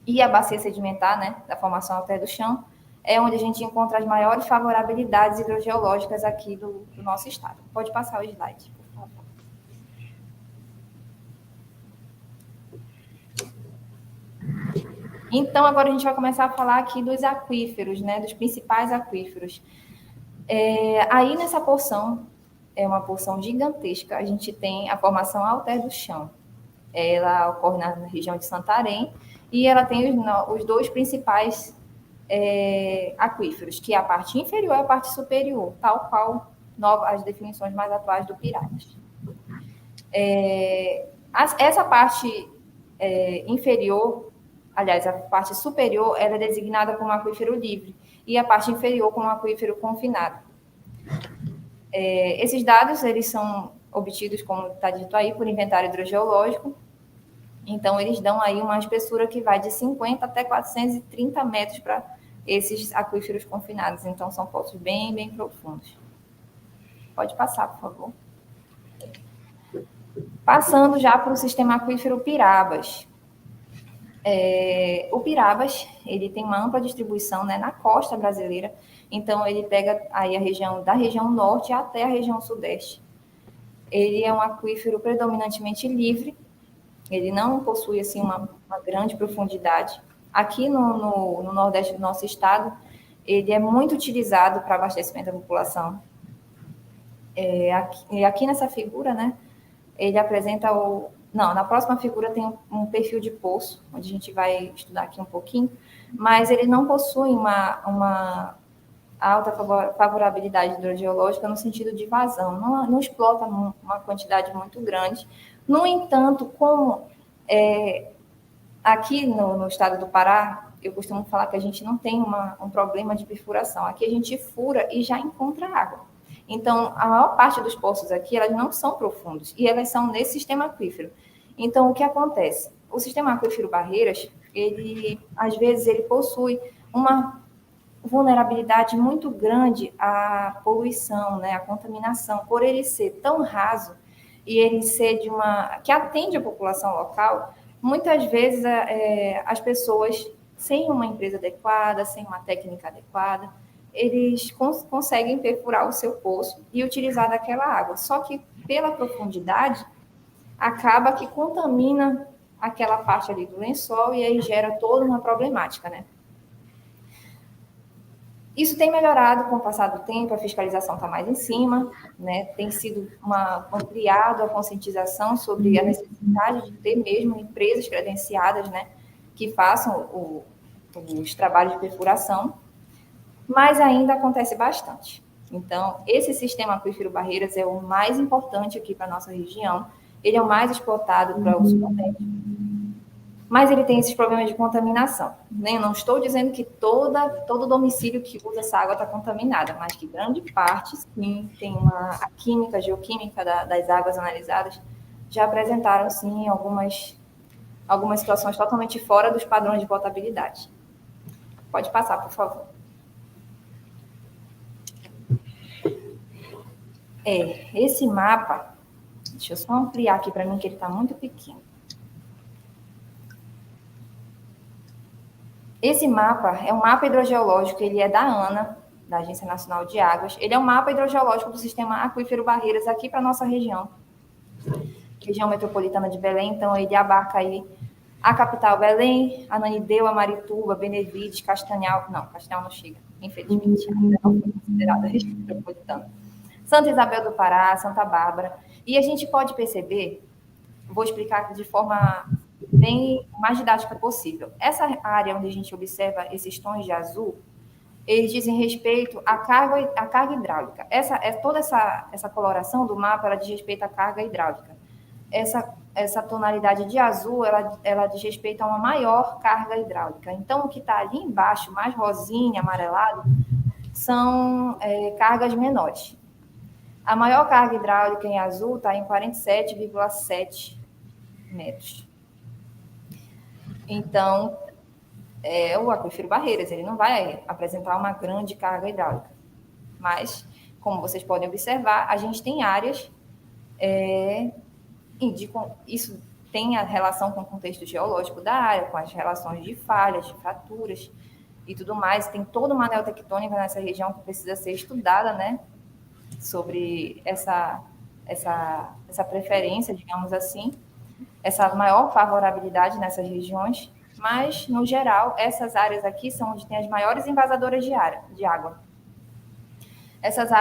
e a bacia sedimentar, né, da formação alter do chão, é onde a gente encontra as maiores favorabilidades hidrogeológicas aqui do nosso estado. Pode passar o slide, por favor. Então, agora a gente vai começar a falar aqui dos aquíferos, né, dos principais aquíferos. Aí, nessa porção, é uma porção gigantesca, a gente tem a formação alter do chão. Ela ocorre na região de Santarém e ela tem os dois principais aquíferos, que é a parte inferior e a parte superior, tal qual as definições mais atuais do Pirabas. Essa parte inferior, aliás, a parte superior, ela é designada como aquífero livre e a parte inferior como aquífero confinado. Esses dados, eles são obtidos, como está dito aí, por inventário hidrogeológico. Então, eles dão aí uma espessura que vai de 50 até 430 metros para esses aquíferos confinados. Então, são poços bem, bem profundos. Pode passar, por favor. Passando já para o sistema aquífero Pirabas. O Pirabas, ele tem uma ampla distribuição, né, na costa brasileira, então ele pega aí da região norte até a região sudeste. Ele é um aquífero predominantemente livre, ele não possui assim uma grande profundidade. Aqui no nordeste do nosso estado, ele é muito utilizado para abastecimento da população. Aqui nessa figura, né, ele apresenta na próxima figura tem um perfil de poço, onde a gente vai estudar aqui um pouquinho, mas ele não possui uma alta favorabilidade hidrogeológica no sentido de vazão, não explota uma quantidade muito grande. No entanto, como aqui no estado do Pará, eu costumo falar que a gente não tem um problema de perfuração, aqui a gente fura e já encontra água. Então, a maior parte dos poços aqui, elas não são profundos, e elas são nesse sistema aquífero. Então, o que acontece? O sistema aquífero Barreiras, às vezes, ele possui uma vulnerabilidade muito grande à poluição, né, à contaminação, por ele ser tão raso, e ele ser que atende a população local, muitas vezes as pessoas, sem uma empresa adequada, sem uma técnica adequada, eles conseguem perfurar o seu poço e utilizar daquela água. Só que, pela profundidade, acaba que contamina aquela parte ali do lençol e aí gera toda uma problemática, né? Isso tem melhorado com o passar do tempo, a fiscalização está mais em cima, né? Tem sido ampliado a conscientização sobre a necessidade de ter mesmo empresas credenciadas, né, que façam os trabalhos de perfuração, mas ainda acontece bastante. Então, esse sistema aquífero Barreiras é o mais importante aqui para a nossa região, ele é o mais explotado para o Sudeste, mas ele tem esses problemas de contaminação. Né? Eu não estou dizendo que todo domicílio que usa essa água está contaminada, mas que grande parte, sim, tem a química, a geoquímica das águas analisadas, já apresentaram, sim, algumas situações totalmente fora dos padrões de potabilidade. Pode passar, por favor. Esse mapa, deixa eu só ampliar aqui para mim, que ele está muito pequeno. Esse mapa é um mapa hidrogeológico, ele é da ANA, da Agência Nacional de Águas. Ele é um mapa hidrogeológico do sistema aquífero Barreiras aqui para a nossa região metropolitana de Belém. Então, ele abarca aí a capital Belém, Ananindeua, Marituba, Benevides, Castanhal. Não, Castanhal não chega, infelizmente, ainda não foi considerada região metropolitana. Santa Isabel do Pará, Santa Bárbara. E a gente pode perceber, vou explicar de forma bem mais didática possível. Essa área onde a gente observa esses tons de azul, eles dizem respeito à carga hidráulica. Toda essa coloração do mapa, ela diz respeito à carga hidráulica. Essa tonalidade de azul, ela diz respeito a uma maior carga hidráulica. Então, o que está ali embaixo, mais rosinha, amarelado, são cargas menores. A maior carga hidráulica em azul está em 47,7 metros. Então, o aquífero Barreiras, ele não vai apresentar uma grande carga hidráulica. Mas, como vocês podem observar, a gente tem áreas, isso tem a relação com o contexto geológico da área, com as relações de falhas, de fraturas e tudo mais. Tem toda uma neotectônica nessa região que precisa ser estudada, né? Sobre essa preferência, digamos assim, essa maior favorabilidade nessas regiões, mas, no geral, essas áreas aqui são onde tem as maiores invasadoras de água. Essas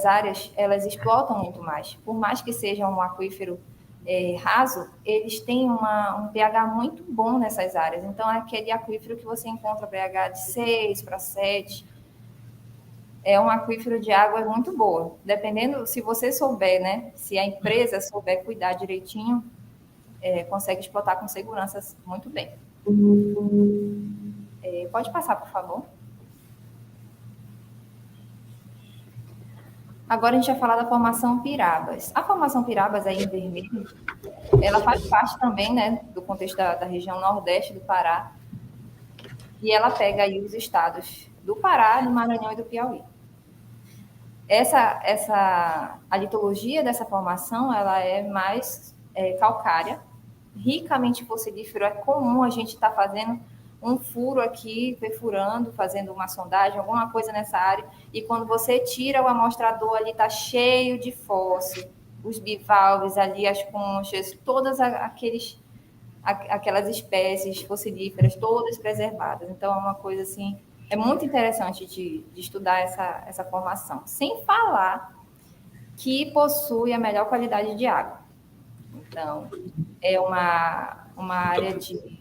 áreas, elas explotam muito mais. Por mais que seja um aquífero raso, eles têm um pH muito bom nessas áreas. Então, é aquele aquífero que você encontra pH de 6 para 7. É um aquífero de água muito boa. Dependendo, se você souber, né? Se a empresa souber cuidar direitinho, consegue explotar com segurança muito bem. Pode passar, por favor. Agora a gente vai falar da formação Pirabas. A formação Pirabas aí em vermelho, ela faz parte também, né, do contexto da região nordeste do Pará, e ela pega aí os estados do Pará, do Maranhão e do Piauí. A litologia dessa formação, ela é mais calcária, ricamente fossilífero. É comum a gente estar fazendo um furo aqui, perfurando, fazendo uma sondagem, alguma coisa nessa área, e quando você tira o amostrador ali, está cheio de fóssil, os bivalves ali, as conchas, todas aquelas espécies fossilíferas, todas preservadas. Então, é uma coisa assim, é muito interessante de estudar essa formação. Sem falar que possui a melhor qualidade de água. Então, é uma área de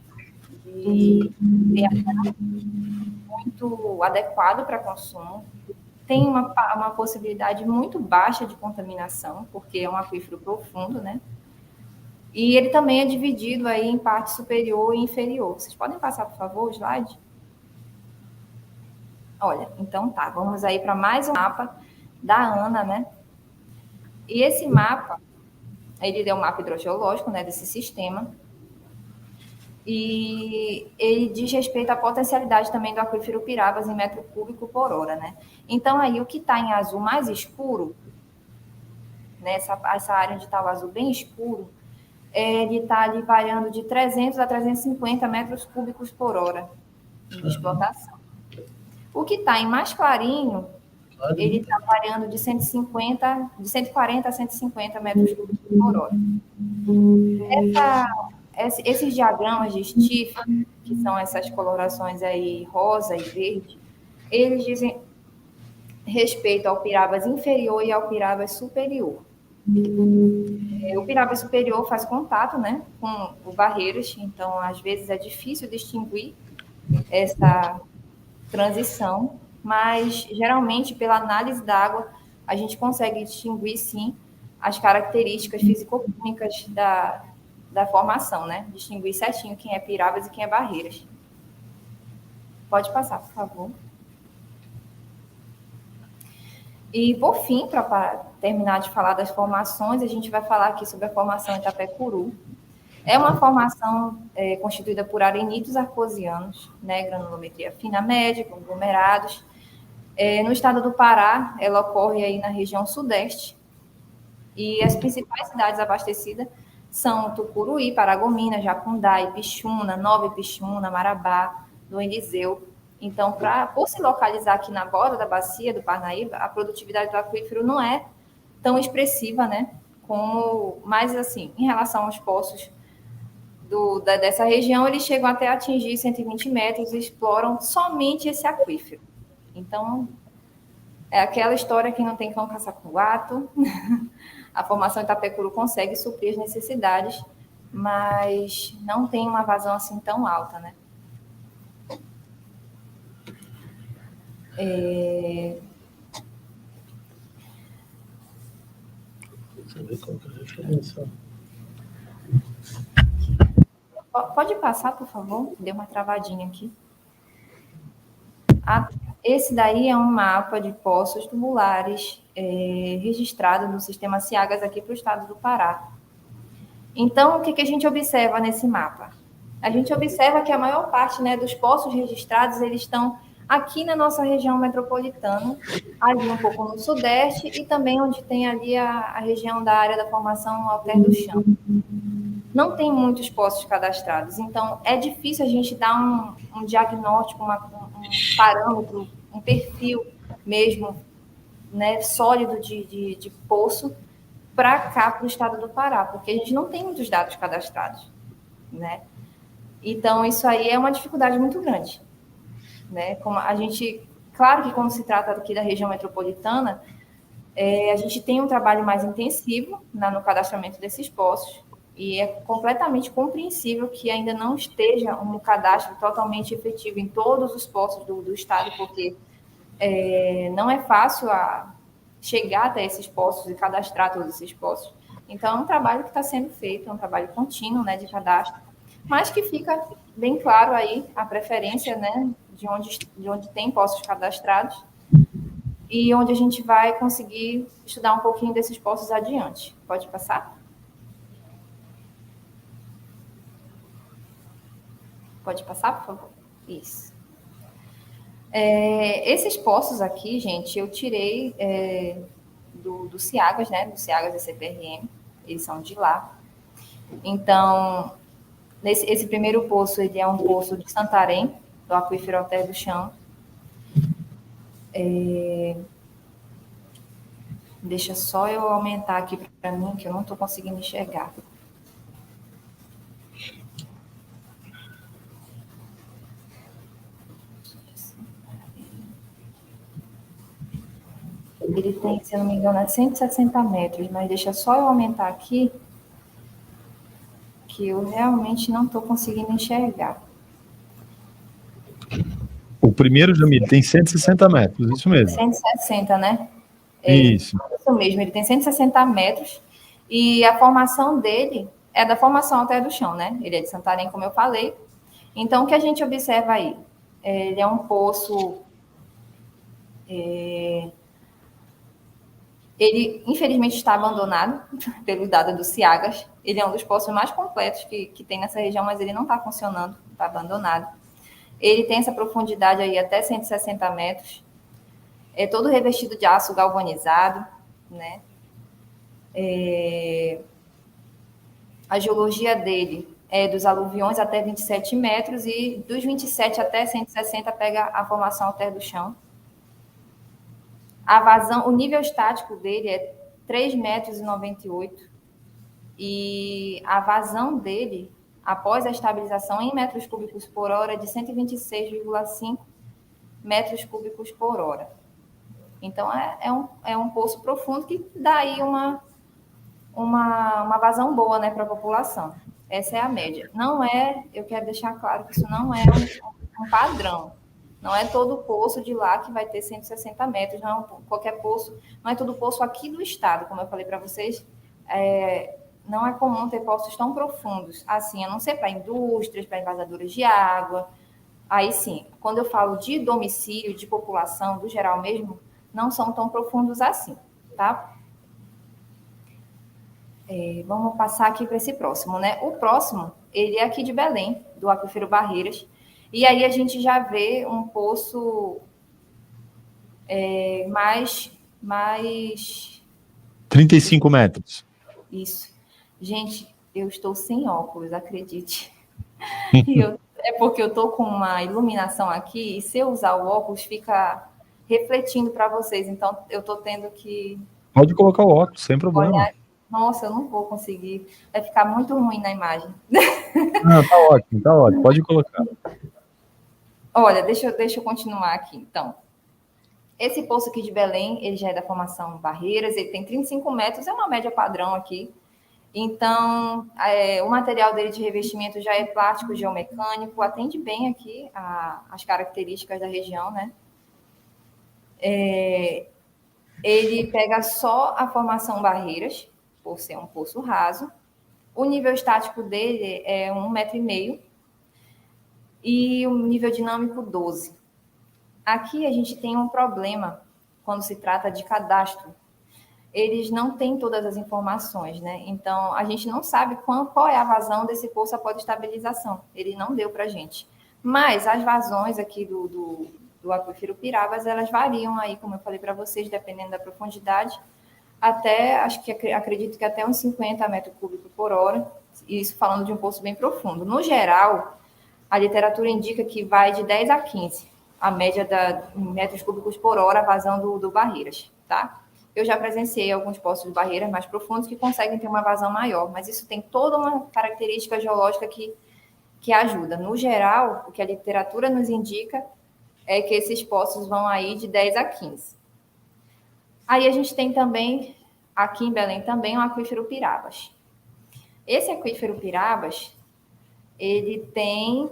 pH muito adequado para consumo, tem uma possibilidade muito baixa de contaminação, porque é um aquífero profundo, né? E ele também é dividido aí em parte superior e inferior. Vocês podem passar, por favor, o slide? Olha, então tá, vamos aí para mais um mapa da ANA, né? E esse mapa, ele é um mapa hidrogeológico, né, desse sistema, e ele diz respeito à potencialidade também do aquífero Pirabas em metro cúbico por hora, né? Então, aí, o que está em azul mais escuro, né, essa área onde está o azul bem escuro, ele está ali variando de 300 a 350 metros cúbicos por hora de explotação. O que está em mais clarinho, ele está variando de 140 a 150 metros cúbicos por hora. Esses diagramas de Stiff, que são essas colorações aí rosa e verde, eles dizem respeito ao Pirabas inferior e ao Pirabas superior. O Pirabas superior faz contato, né, com o Barreiras, então às vezes é difícil distinguir essa transição, mas geralmente pela análise da água a gente consegue distinguir sim as características fisicoquímicas da formação, né? Distinguir certinho quem é Pirabas e quem é Barreiras. Pode passar, por favor. E, por fim, para terminar de falar das formações, a gente vai falar aqui sobre a formação Itapecuru. É uma formação constituída por arenitos arcosianos, né, granulometria fina média, conglomerados. No estado do Pará, ela ocorre aí na região sudeste, e as principais cidades abastecidas são Tucuruí, Paragominas, Jacundá, Ipixuna, Nova Ipixuna, Marabá, do Eliseu. Então, por se localizar aqui na borda da bacia do Parnaíba, a produtividade do aquífero não é tão expressiva, né? Mas, assim, em relação aos poços dessa região, eles chegam até atingir 120 metros e exploram somente esse aquífero. Então, é aquela história que não tem cão caçar com gato. A formação Itapecuru consegue suprir as necessidades, mas não tem uma vazão assim tão alta, né? Você vê qual que é a referência. Pode passar, por favor? Deu uma travadinha aqui. Esse daí é um mapa de poços tubulares registrado no sistema Ciagas aqui para o estado do Pará. Então, o que a gente observa nesse mapa? A gente observa que a maior parte, né, dos poços registrados, eles estão aqui na nossa região metropolitana, ali um pouco no sudeste e também onde tem ali a região da área da formação Alter do Chão. Não tem muitos poços cadastrados, então é difícil a gente dar um diagnóstico, um parâmetro, um perfil mesmo, né, sólido de poço para cá, para o estado do Pará, porque a gente não tem muitos dados cadastrados, né? Então, isso aí é uma dificuldade muito grande, né? Como a gente, claro que quando se trata aqui da região metropolitana, a gente tem um trabalho mais intensivo no cadastramento desses poços, e é completamente compreensível que ainda não esteja um cadastro totalmente efetivo em todos os poços do estado, porque não é fácil chegar até esses poços e cadastrar todos esses poços. Então, é um trabalho que está sendo feito, é um trabalho contínuo, né, de cadastro, mas que fica bem claro aí a preferência, né, de onde tem poços cadastrados e onde a gente vai conseguir estudar um pouquinho desses poços adiante. Pode passar? Pode passar, por favor? Isso. Esses poços aqui, gente, eu tirei do Ciagas, né? Do Ciagas da CPRM, eles são de lá. Então, esse primeiro poço, ele é um poço de Santarém, do aquífero Alter do Chão. Deixa só eu aumentar aqui para mim, que eu não estou conseguindo enxergar. Ele tem, se eu não me engano, 160 metros, mas deixa só eu aumentar aqui, que eu realmente não estou conseguindo enxergar. O primeiro, Jamile, tem 160 metros, isso mesmo. 160, né? Isso. Isso mesmo, ele tem 160 metros, e a formação dele é da formação Alter do Chão, né? Ele é de Santarém, como eu falei. Então, o que a gente observa aí? Ele é um poço... Ele, infelizmente, está abandonado pelo dado do Ciagas. Ele é um dos poços mais completos que tem nessa região, mas ele não está funcionando, está abandonado. Ele tem essa profundidade aí até 160 metros. É todo revestido de aço galvanizado, né? A geologia dele é dos aluviões até 27 metros e dos 27 até 160 pega a formação Alter do Chão. A vazão, o nível estático dele é 3,98 metros e a vazão dele, após a estabilização em metros cúbicos por hora, é de 126,5 metros cúbicos por hora. Então, é um poço profundo que dá aí uma vazão boa, né, para a população. Essa é a média. Não é, eu quero deixar claro que isso não é um padrão. Não é todo poço de lá que vai ter 160 metros, não, qualquer poço, não é todo poço aqui do estado, como eu falei para vocês, não é comum ter poços tão profundos, assim, a não ser para indústrias, para envasadores de água. Aí sim, quando eu falo de domicílio, de população, do geral mesmo, não são tão profundos assim, tá? Vamos passar aqui para esse próximo, né? O próximo, ele é aqui de Belém, do Aquífero Barreiras, e aí a gente já vê um poço mais 35 metros. Isso. Gente, eu estou sem óculos, acredite. É porque eu estou com uma iluminação aqui, e se eu usar o óculos, fica refletindo para vocês. Então, eu estou tendo que Pode colocar o óculos, sem problema. olhar. Nossa, eu não vou conseguir. Vai ficar muito ruim na imagem. Não, tá ótimo, tá ótimo. Pode colocar. Olha, deixa eu continuar aqui. Então, esse poço aqui de Belém, ele já é da formação Barreiras, ele tem 35 metros, é uma média padrão aqui. Então, o material dele de revestimento já é plástico geomecânico, atende bem aqui as características da região, né? Ele pega só a formação Barreiras, por ser um poço raso. O nível estático dele é 1,5 m e o nível dinâmico 12. Aqui a gente tem um problema quando se trata de cadastro. Eles não têm todas as informações, né? Então, a gente não sabe qual é a vazão desse poço após estabilização. Ele não deu para a gente. Mas as vazões aqui do aquífero Pirabas, elas variam aí, como eu falei para vocês, dependendo da profundidade, até, acredito que até uns 50 metros cúbicos por hora, isso falando de um poço bem profundo. No geral, a literatura indica que vai de 10 a 15, a média em metros cúbicos por hora, a vazão do Barreiras, tá? Eu já presenciei alguns poços de barreiras mais profundos que conseguem ter uma vazão maior, mas isso tem toda uma característica geológica que ajuda. No geral, o que a literatura nos indica é que esses poços vão aí de 10 a 15. Aí a gente tem também, aqui em Belém também, o aquífero Pirabas. Esse aquífero Pirabas, ele tem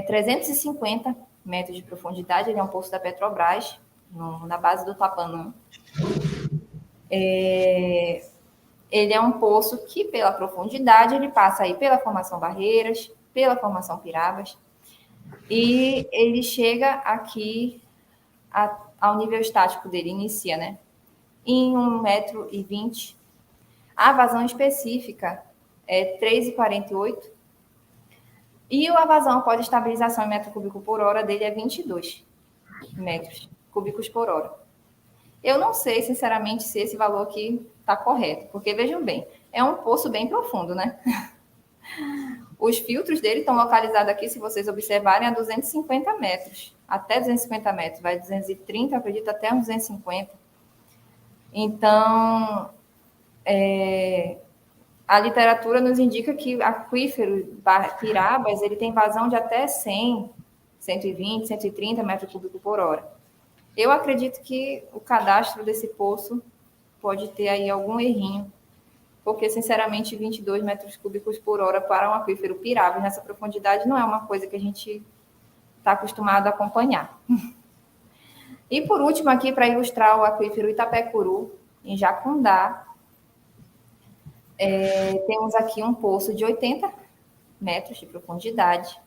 350 metros de profundidade, ele é um poço da Petrobras, na base do Tapanã. Ele é um poço que, pela profundidade, ele passa aí pela formação Barreiras, pela formação Pirabas, e ele chega aqui ao nível estático dele, inicia, né? Em 1,20 m. A vazão específica é 3,48. E a vazão após estabilização em metro cúbico por hora dele é 22 metros cúbicos por hora. Eu não sei, sinceramente, se esse valor aqui está correto, porque, vejam bem, é um poço bem profundo, né? Os filtros dele estão localizados aqui, se vocês observarem, a 250 metros. Até 250 metros. Vai 230, acredito, até uns 250. Então, a literatura nos indica que o aquífero Pirabas, ele tem vazão de até 100, 120, 130 metros cúbicos por hora. Eu acredito que o cadastro desse poço pode ter aí algum errinho, porque, sinceramente, 22 metros cúbicos por hora para um aquífero Pirabas nessa profundidade não é uma coisa que a gente está acostumado a acompanhar. E, por último, aqui, para ilustrar o aquífero Itapecuru, em Jacundá, temos aqui um poço de 80 metros de profundidade.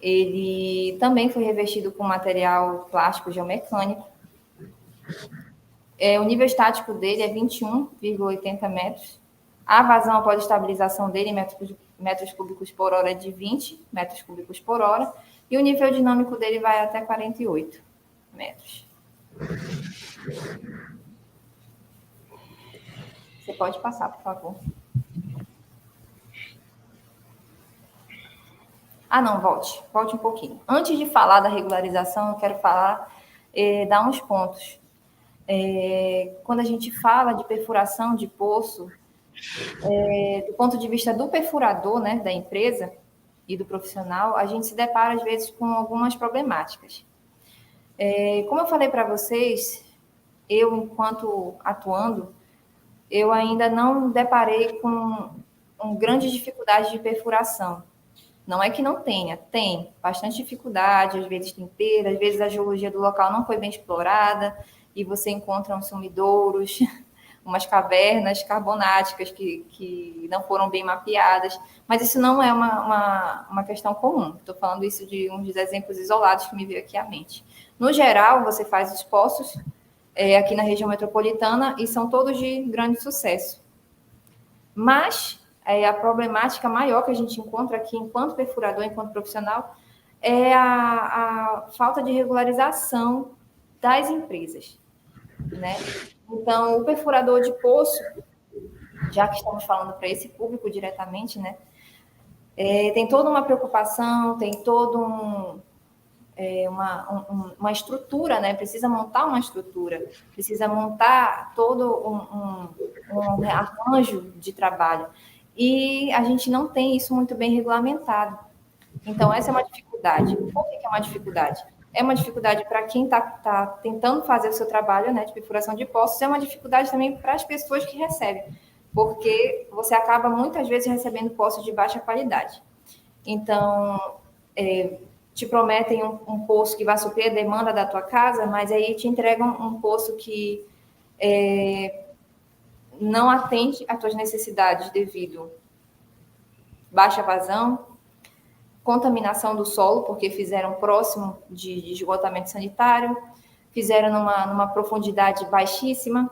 Ele também foi revestido com material plástico geomecânico. O nível estático dele é 21,80 metros. A vazão após estabilização dele em metros cúbicos por hora é de 20 metros cúbicos por hora. E o nível dinâmico dele vai até 48 metros. Você pode passar, por favor. Não, volte um pouquinho. Antes de falar da regularização, eu quero dar uns pontos. Quando a gente fala de perfuração de poço, do ponto de vista do perfurador, né, da empresa e do profissional, a gente se depara, às vezes, com algumas problemáticas. Como eu falei para vocês, eu, enquanto atuando, eu ainda não deparei com grande dificuldade de perfuração. Não é que não tenha, tem bastante dificuldade, às vezes tem perda, às vezes a geologia do local não foi bem explorada e você encontra uns sumidouros, umas cavernas carbonáticas que não foram bem mapeadas, mas isso não é uma questão comum. Estou falando isso de uns exemplos isolados que me veio aqui à mente. No geral, você faz os poços aqui na região metropolitana e são todos de grande sucesso. Mas a problemática maior que a gente encontra aqui enquanto perfurador, enquanto profissional, é a falta de regularização das empresas, né? Então, o perfurador de poço, já que estamos falando para esse público diretamente, né? Tem toda uma preocupação, tem todo uma estrutura, né? Precisa montar uma estrutura, precisa montar todo um arranjo de trabalho. E a gente não tem isso muito bem regulamentado. Então, essa é uma dificuldade. Por que é uma dificuldade? É uma dificuldade para quem está tentando fazer o seu trabalho, né, de perfuração de poços, é uma dificuldade também para as pessoas que recebem, porque você acaba muitas vezes recebendo poços de baixa qualidade. Então, te prometem um poço que vai suprir a demanda da tua casa, mas aí te entregam um poço que não atende às tuas necessidades devido baixa vazão, contaminação do solo, porque fizeram próximo de esgotamento sanitário, fizeram numa profundidade baixíssima.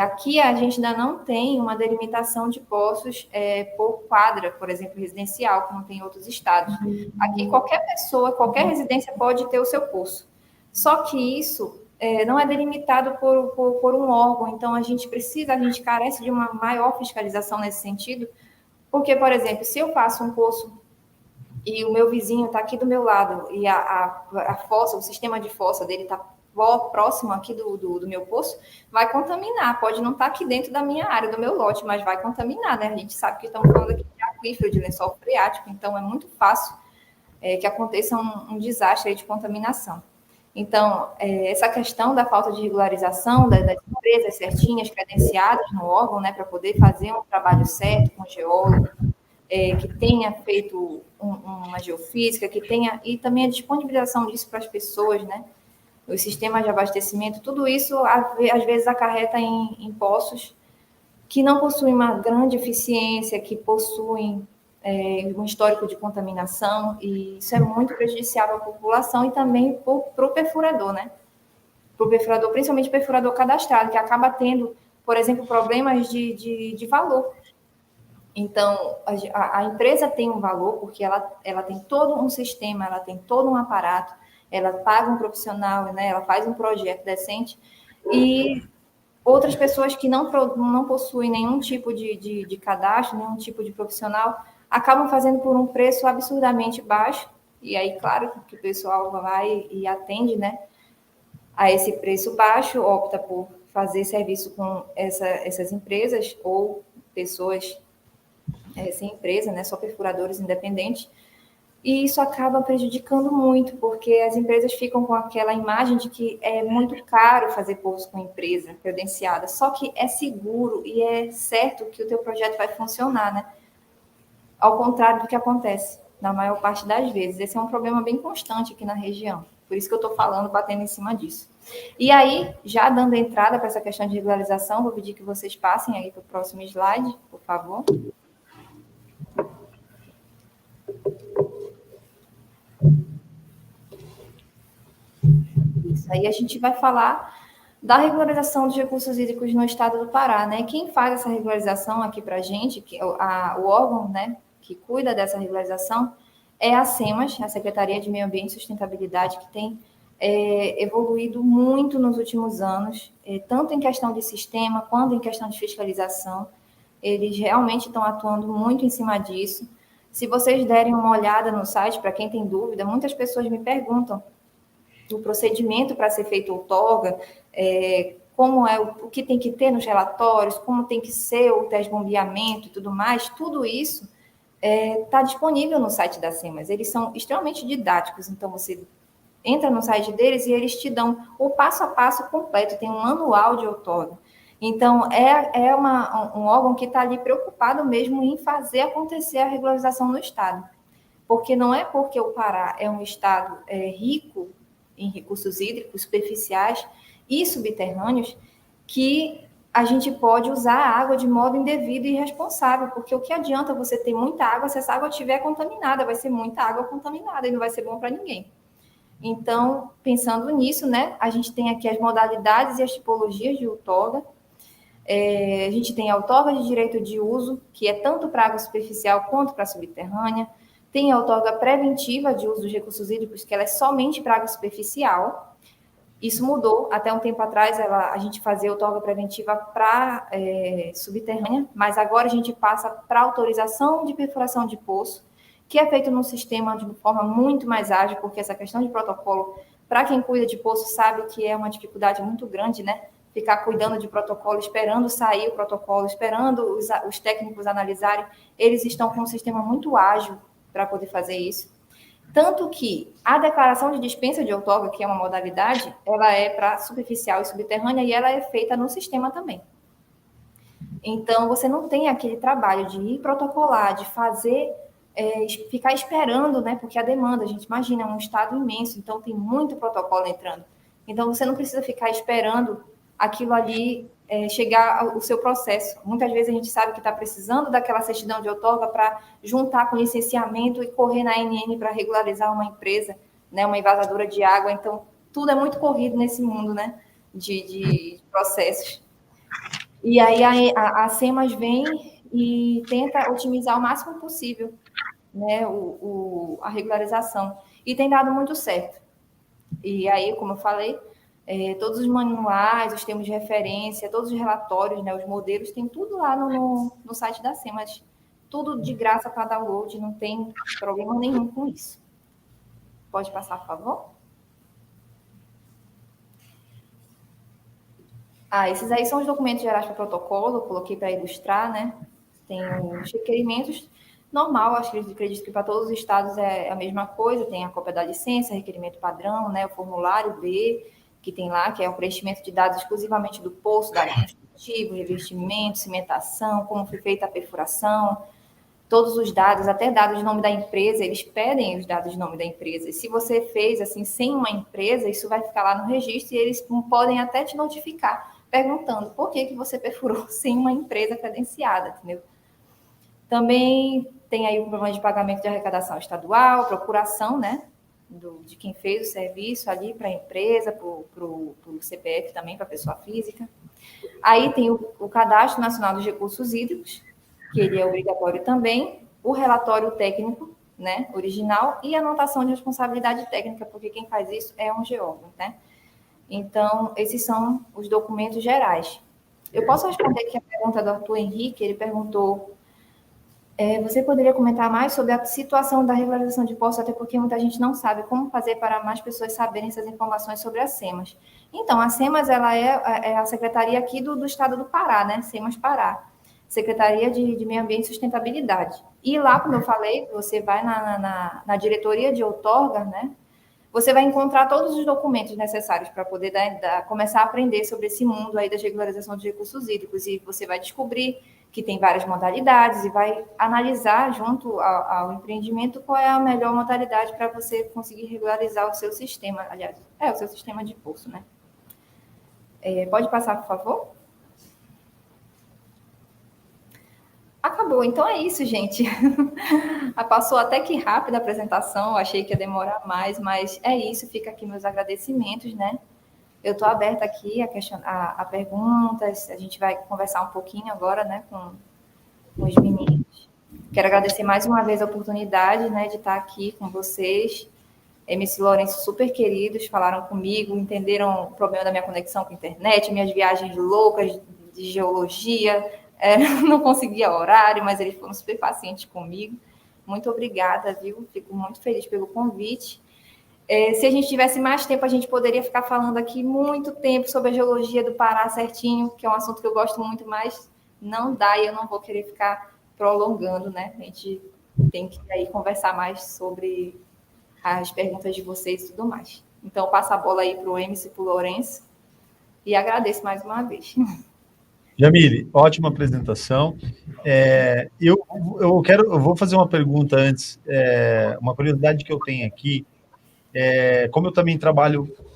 Aqui a gente ainda não tem uma delimitação de poços por quadra, por exemplo, residencial, como tem em outros estados. Aqui qualquer pessoa, qualquer residência pode ter o seu poço. Só que isso não é delimitado por um órgão, então a gente carece de uma maior fiscalização nesse sentido, porque, por exemplo, se eu faço um poço e o meu vizinho está aqui do meu lado e a fossa, o sistema de fossa dele está próximo aqui do meu poço, vai contaminar. Pode não estar aqui dentro da minha área, do meu lote, mas vai contaminar, né? A gente sabe que estamos falando aqui de aquífero, de lençol freático, então é muito fácil que aconteça um desastre aí de contaminação. Então, essa questão da falta de regularização das empresas certinhas, credenciadas no órgão, né, para poder fazer um trabalho certo com o geólogo, que tenha feito uma geofísica, e também a disponibilização disso para as pessoas, né? Os sistemas de abastecimento, tudo isso às vezes acarreta em poços que não possuem uma grande eficiência, que possuem um histórico de contaminação, e isso é muito prejudicial à população e também para o perfurador, né? Para o perfurador, principalmente o perfurador cadastrado, que acaba tendo, por exemplo, problemas de valor. Então, a empresa tem um valor porque ela tem todo um sistema, ela tem todo um aparato, ela paga um profissional, né? Ela faz um projeto decente, e outras pessoas que não possuem nenhum tipo de cadastro, nenhum tipo de profissional, acabam fazendo por um preço absurdamente baixo, e aí, claro, que o pessoal vai e atende, né, a esse preço baixo, opta por fazer serviço com essas empresas ou pessoas sem empresa, né, só perfuradores independentes, e isso acaba prejudicando muito, porque as empresas ficam com aquela imagem de que é muito caro fazer poço com empresa credenciada, só que é seguro e é certo que o teu projeto vai funcionar, né? Ao contrário do que acontece na maior parte das vezes. Esse é um problema bem constante aqui na região, por isso que eu estou falando, batendo em cima disso. E aí, já dando entrada para essa questão de regularização, vou pedir que vocês passem aí para o próximo slide, por favor. Isso aí a gente vai falar da regularização dos recursos hídricos no estado do Pará, né? Quem faz essa regularização aqui para a gente, o órgão, né, que cuida dessa regularização, é a SEMAS, a Secretaria de Meio Ambiente e Sustentabilidade, que tem evoluído muito nos últimos anos, tanto em questão de sistema quanto em questão de fiscalização. Eles realmente estão atuando muito em cima disso. Se vocês derem uma olhada no site, para quem tem dúvida, muitas pessoas me perguntam o procedimento para ser feito outorga, como é o que tem que ter nos relatórios, como tem que ser o desbombeamento e tudo mais, tudo isso está disponível no site da SEMAS. Eles são extremamente didáticos, então você entra no site deles e eles te dão o passo a passo completo, tem um manual de outorga. Então, é um órgão que está ali preocupado mesmo em fazer acontecer a regularização no Estado. Porque não é porque o Pará é um Estado rico em recursos hídricos superficiais e subterrâneos que a gente pode usar a água de modo indevido e irresponsável, porque o que adianta você ter muita água se essa água estiver contaminada? Vai ser muita água contaminada e não vai ser bom para ninguém. Então, pensando nisso, né, a gente tem aqui as modalidades e as tipologias de outorga. A gente tem a outorga de direito de uso, que é tanto para água superficial quanto para subterrânea. Tem a outorga preventiva de uso dos recursos hídricos, que ela é somente para água superficial. Isso mudou. Até um tempo atrás, a gente fazia outorga preventiva para subterrânea, mas agora a gente passa para autorização de perfuração de poço, que é feito num sistema de forma muito mais ágil, porque essa questão de protocolo, para quem cuida de poço, sabe que é uma dificuldade muito grande, né? Ficar cuidando de protocolo, esperando sair o protocolo, esperando os técnicos analisarem. Eles estão com um sistema muito ágil para poder fazer isso. Tanto que a declaração de dispensa de outorga, que é uma modalidade, ela é para superficial e subterrânea e ela é feita no sistema também. Então, você não tem aquele trabalho de ir protocolar, de fazer, ficar esperando, né? Porque a demanda, a gente imagina, é um estado imenso, então tem muito protocolo entrando. Então, você não precisa ficar esperando aquilo ali chegar ao seu processo. Muitas vezes a gente sabe que está precisando daquela certidão de outorga para juntar com licenciamento e correr na ANN para regularizar uma empresa, né, uma envasadora de água. Então, tudo é muito corrido nesse mundo, né, de processos. E aí a SEMAS vem e tenta otimizar o máximo possível, né, a regularização. E tem dado muito certo. E aí, como eu falei, todos os manuais, os termos de referência, todos os relatórios, né, os modelos, tem tudo lá no site da SEMAS. Tudo de graça para download, não tem problema nenhum com isso. Pode passar, por favor? Esses aí são os documentos gerais para protocolo, eu coloquei para ilustrar, né? Tem os requerimentos normal, acho que acredito que para todos os estados é a mesma coisa, tem a cópia da licença, requerimento padrão, né? O formulário B, que tem lá, que é o preenchimento de dados exclusivamente do poço, dado construtivo, revestimento, cimentação, como foi feita a perfuração, todos os dados, até dados de nome da empresa, eles pedem os dados de nome da empresa. E se você fez assim sem uma empresa, isso vai ficar lá no registro e eles podem até te notificar, perguntando por que você perfurou sem uma empresa credenciada, entendeu? Também tem aí o problema de pagamento de arrecadação estadual, procuração, né, de quem fez o serviço ali para a empresa, para o CPF também, para a pessoa física. Aí tem o Cadastro Nacional dos Recursos Hídricos, que ele é obrigatório também, o relatório técnico, né, original, e a anotação de responsabilidade técnica, porque quem faz isso é um geógrafo, né? Então, esses são os documentos gerais. Eu posso responder aqui a pergunta do Arthur Henrique, ele perguntou, você poderia comentar mais sobre a situação da regularização de poços, até porque muita gente não sabe como fazer para mais pessoas saberem essas informações sobre a SEMAS. Então, a SEMAS ela é a secretaria aqui do estado do Pará, né? SEMAS Pará. Secretaria de Meio Ambiente e Sustentabilidade. E lá, como eu falei, você vai na diretoria de outorga, né? Você vai encontrar todos os documentos necessários para poder começar a aprender sobre esse mundo aí da regularização de recursos hídricos. E você vai descobrir que tem várias modalidades e vai analisar junto ao empreendimento qual é a melhor modalidade para você conseguir regularizar o seu sistema, aliás, o seu sistema de poço, né? Pode passar, por favor? Acabou, então é isso, gente. Passou até que rápido a apresentação, achei que ia demorar mais, mas é isso, fica aqui meus agradecimentos, né? Eu estou aberta aqui a perguntas, a gente vai conversar um pouquinho agora, né, com os meninos. Quero agradecer mais uma vez a oportunidade, né, de estar aqui com vocês. MC Lourenço, super queridos, falaram comigo, entenderam o problema da minha conexão com a internet, minhas viagens loucas de geologia, não conseguia horário, mas eles foram super pacientes comigo. Muito obrigada, viu? Fico muito feliz pelo convite. Se a gente tivesse mais tempo, a gente poderia ficar falando aqui muito tempo sobre a geologia do Pará certinho, que é um assunto que eu gosto muito, mas não dá e eu não vou querer ficar prolongando, né? A gente tem que aí conversar mais sobre as perguntas de vocês e tudo mais. Então, eu passo a bola aí para o Emerson e para o Lourenço e agradeço mais uma vez. Jamile, ótima apresentação. Eu vou fazer uma pergunta antes, uma curiosidade que eu tenho aqui. Como eu também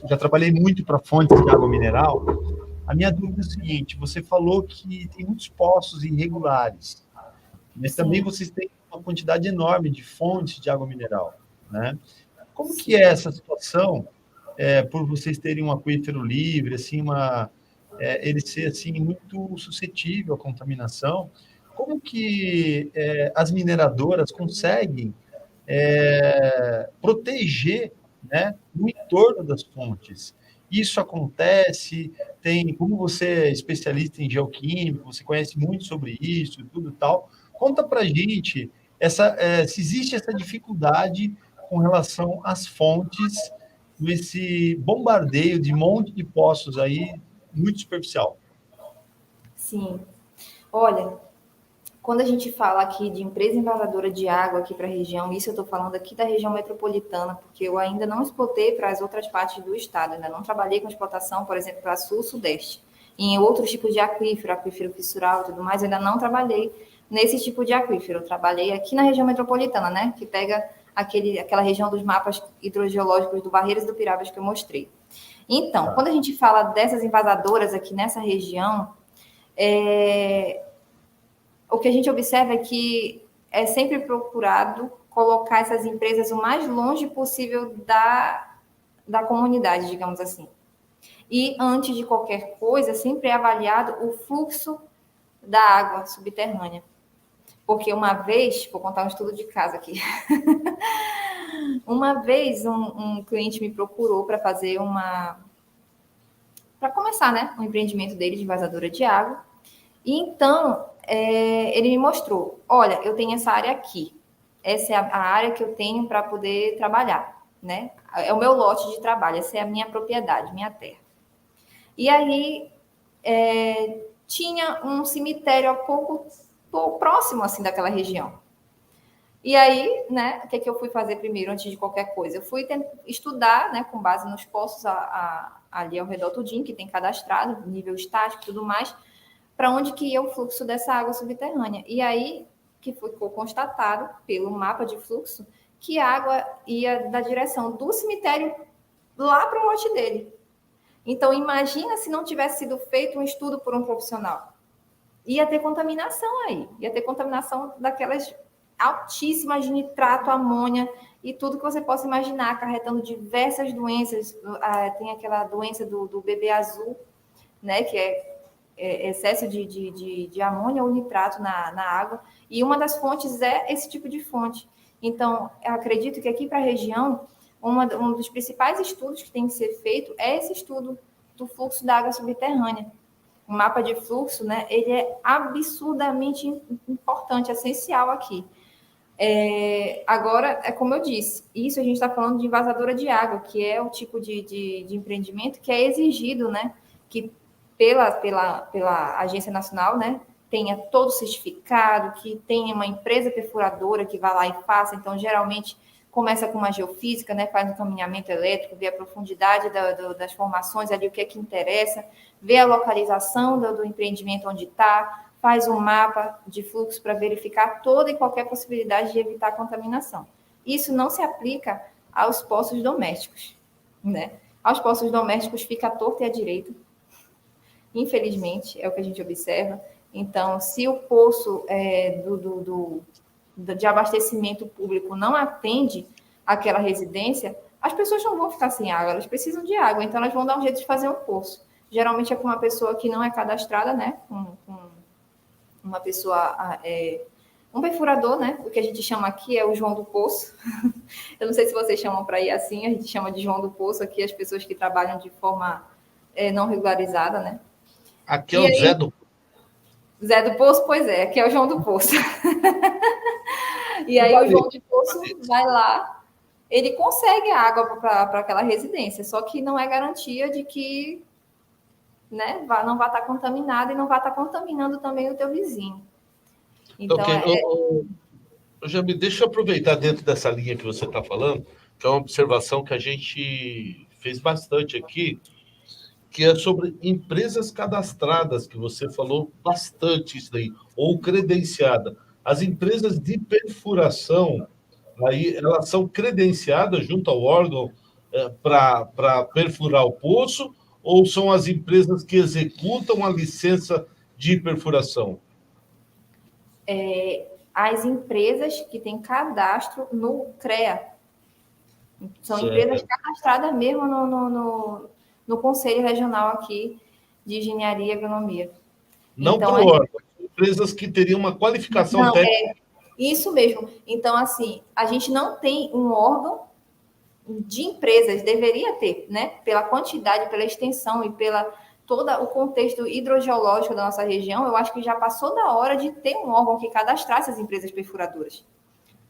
já trabalhei muito para fontes de água mineral, a minha dúvida é o seguinte: você falou que tem muitos poços irregulares, mas também vocês têm uma quantidade enorme de fontes de água mineral, né? Como que é essa situação, por vocês terem um aquífero livre, assim, ele ser assim muito suscetível à contaminação? Como que as mineradoras conseguem proteger, né, o entorno das fontes? Isso acontece, como você é especialista em geoquímica, você conhece muito sobre isso e tudo tal, conta para a gente se existe essa dificuldade com relação às fontes, nesse bombardeio de monte de poços aí, muito superficial. Sim. Olha, quando a gente fala aqui de empresa invasora de água aqui para a região, isso eu estou falando aqui da região metropolitana, porque eu ainda não explotei para as outras partes do estado, ainda não trabalhei com explotação, por exemplo, para sul, sudeste. E em outros tipos de aquífero fissural e tudo mais, eu ainda não trabalhei nesse tipo de aquífero. Eu trabalhei aqui na região metropolitana, né, que pega aquela região dos mapas hidrogeológicos do Barreiras e do Pirabas que eu mostrei. Então, quando a gente fala dessas invasadoras aqui nessa região, o que a gente observa é que é sempre procurado colocar essas empresas o mais longe possível da comunidade, digamos assim. E, antes de qualquer coisa, sempre é avaliado o fluxo da água subterrânea. Porque uma vez, vou contar um estudo de caso aqui, uma vez um cliente me procurou para fazer para começar, né, um empreendimento dele de envasadora de água. E então, ele me mostrou, olha, eu tenho essa área aqui, essa é a área que eu tenho para poder trabalhar, né? É o meu lote de trabalho, essa é a minha propriedade, minha terra. E aí, tinha um cemitério pouco próximo, assim, daquela região. E aí, né, o que eu fui fazer primeiro, antes de qualquer coisa? Eu fui estudar, né, com base nos poços ali ao redor tudinho, que tem cadastrado, nível estático e tudo mais, para onde que ia o fluxo dessa água subterrânea. E aí que ficou constatado pelo mapa de fluxo que a água ia da direção do cemitério lá para o lote dele. Então, imagina se não tivesse sido feito um estudo por um profissional. Ia ter contaminação aí. Ia ter contaminação daquelas altíssimas de nitrato, amônia e tudo que você possa imaginar, acarretando diversas doenças. Tem aquela doença do bebê azul, né, que é excesso de amônia ou nitrato na água, e uma das fontes é esse tipo de fonte. Então, eu acredito que aqui para a região, um dos principais estudos que tem que ser feito é esse estudo do fluxo da água subterrânea. O mapa de fluxo, né, ele é absurdamente importante, essencial aqui. Agora, é como eu disse, isso a gente está falando de envasadora de água, que é o tipo de empreendimento que é exigido, né, que pela Agência Nacional, né, tenha todo certificado, que tenha uma empresa perfuradora que vá lá e faça. Então, geralmente, começa com uma geofísica, né, faz um caminhamento elétrico, vê a profundidade das formações ali, o que é que interessa, vê a localização do empreendimento onde está, faz um mapa de fluxo para verificar toda e qualquer possibilidade de evitar a contaminação. Isso não se aplica aos poços domésticos, né? Aos poços domésticos fica à torta e à direita. Infelizmente, é o que a gente observa. Então, se o poço de abastecimento público não atende aquela residência, as pessoas não vão ficar sem água, elas precisam de água, então elas vão dar um jeito de fazer um poço. Geralmente é com uma pessoa que não é cadastrada, né? Com uma pessoa, um perfurador, né? O que a gente chama aqui é o João do Poço. Eu não sei se vocês chamam para ir assim, a gente chama de João do Poço aqui as pessoas que trabalham de forma não regularizada, né? Aqui é o Zé do Zé do Poço? Pois é, aqui é o João do Poço. E aí o João do Poço vai lá, ele consegue a água para aquela residência, só que não é garantia de que, né, não vai estar contaminado e não vai estar contaminando também o teu vizinho. Então, Jamile, deixa eu aproveitar dentro dessa linha que você está falando, que é uma observação que a gente fez bastante aqui, que é sobre empresas cadastradas, que você falou bastante isso daí, ou credenciada. As empresas de perfuração, aí elas são credenciadas junto ao órgão para perfurar o poço, ou são as empresas que executam a licença de perfuração? As empresas que têm cadastro no CREA. São Certo. empresas cadastradas mesmo no Conselho Regional aqui de Engenharia e Agronomia. Não Então, para o órgão, empresas que teriam uma qualificação técnica. Isso mesmo. Então, assim, a gente não tem um órgão de empresas, deveria ter, né? Pela quantidade, pela extensão e pela todo o contexto hidrogeológico da nossa região, eu acho que já passou da hora de ter um órgão que cadastrasse as empresas perfuradoras.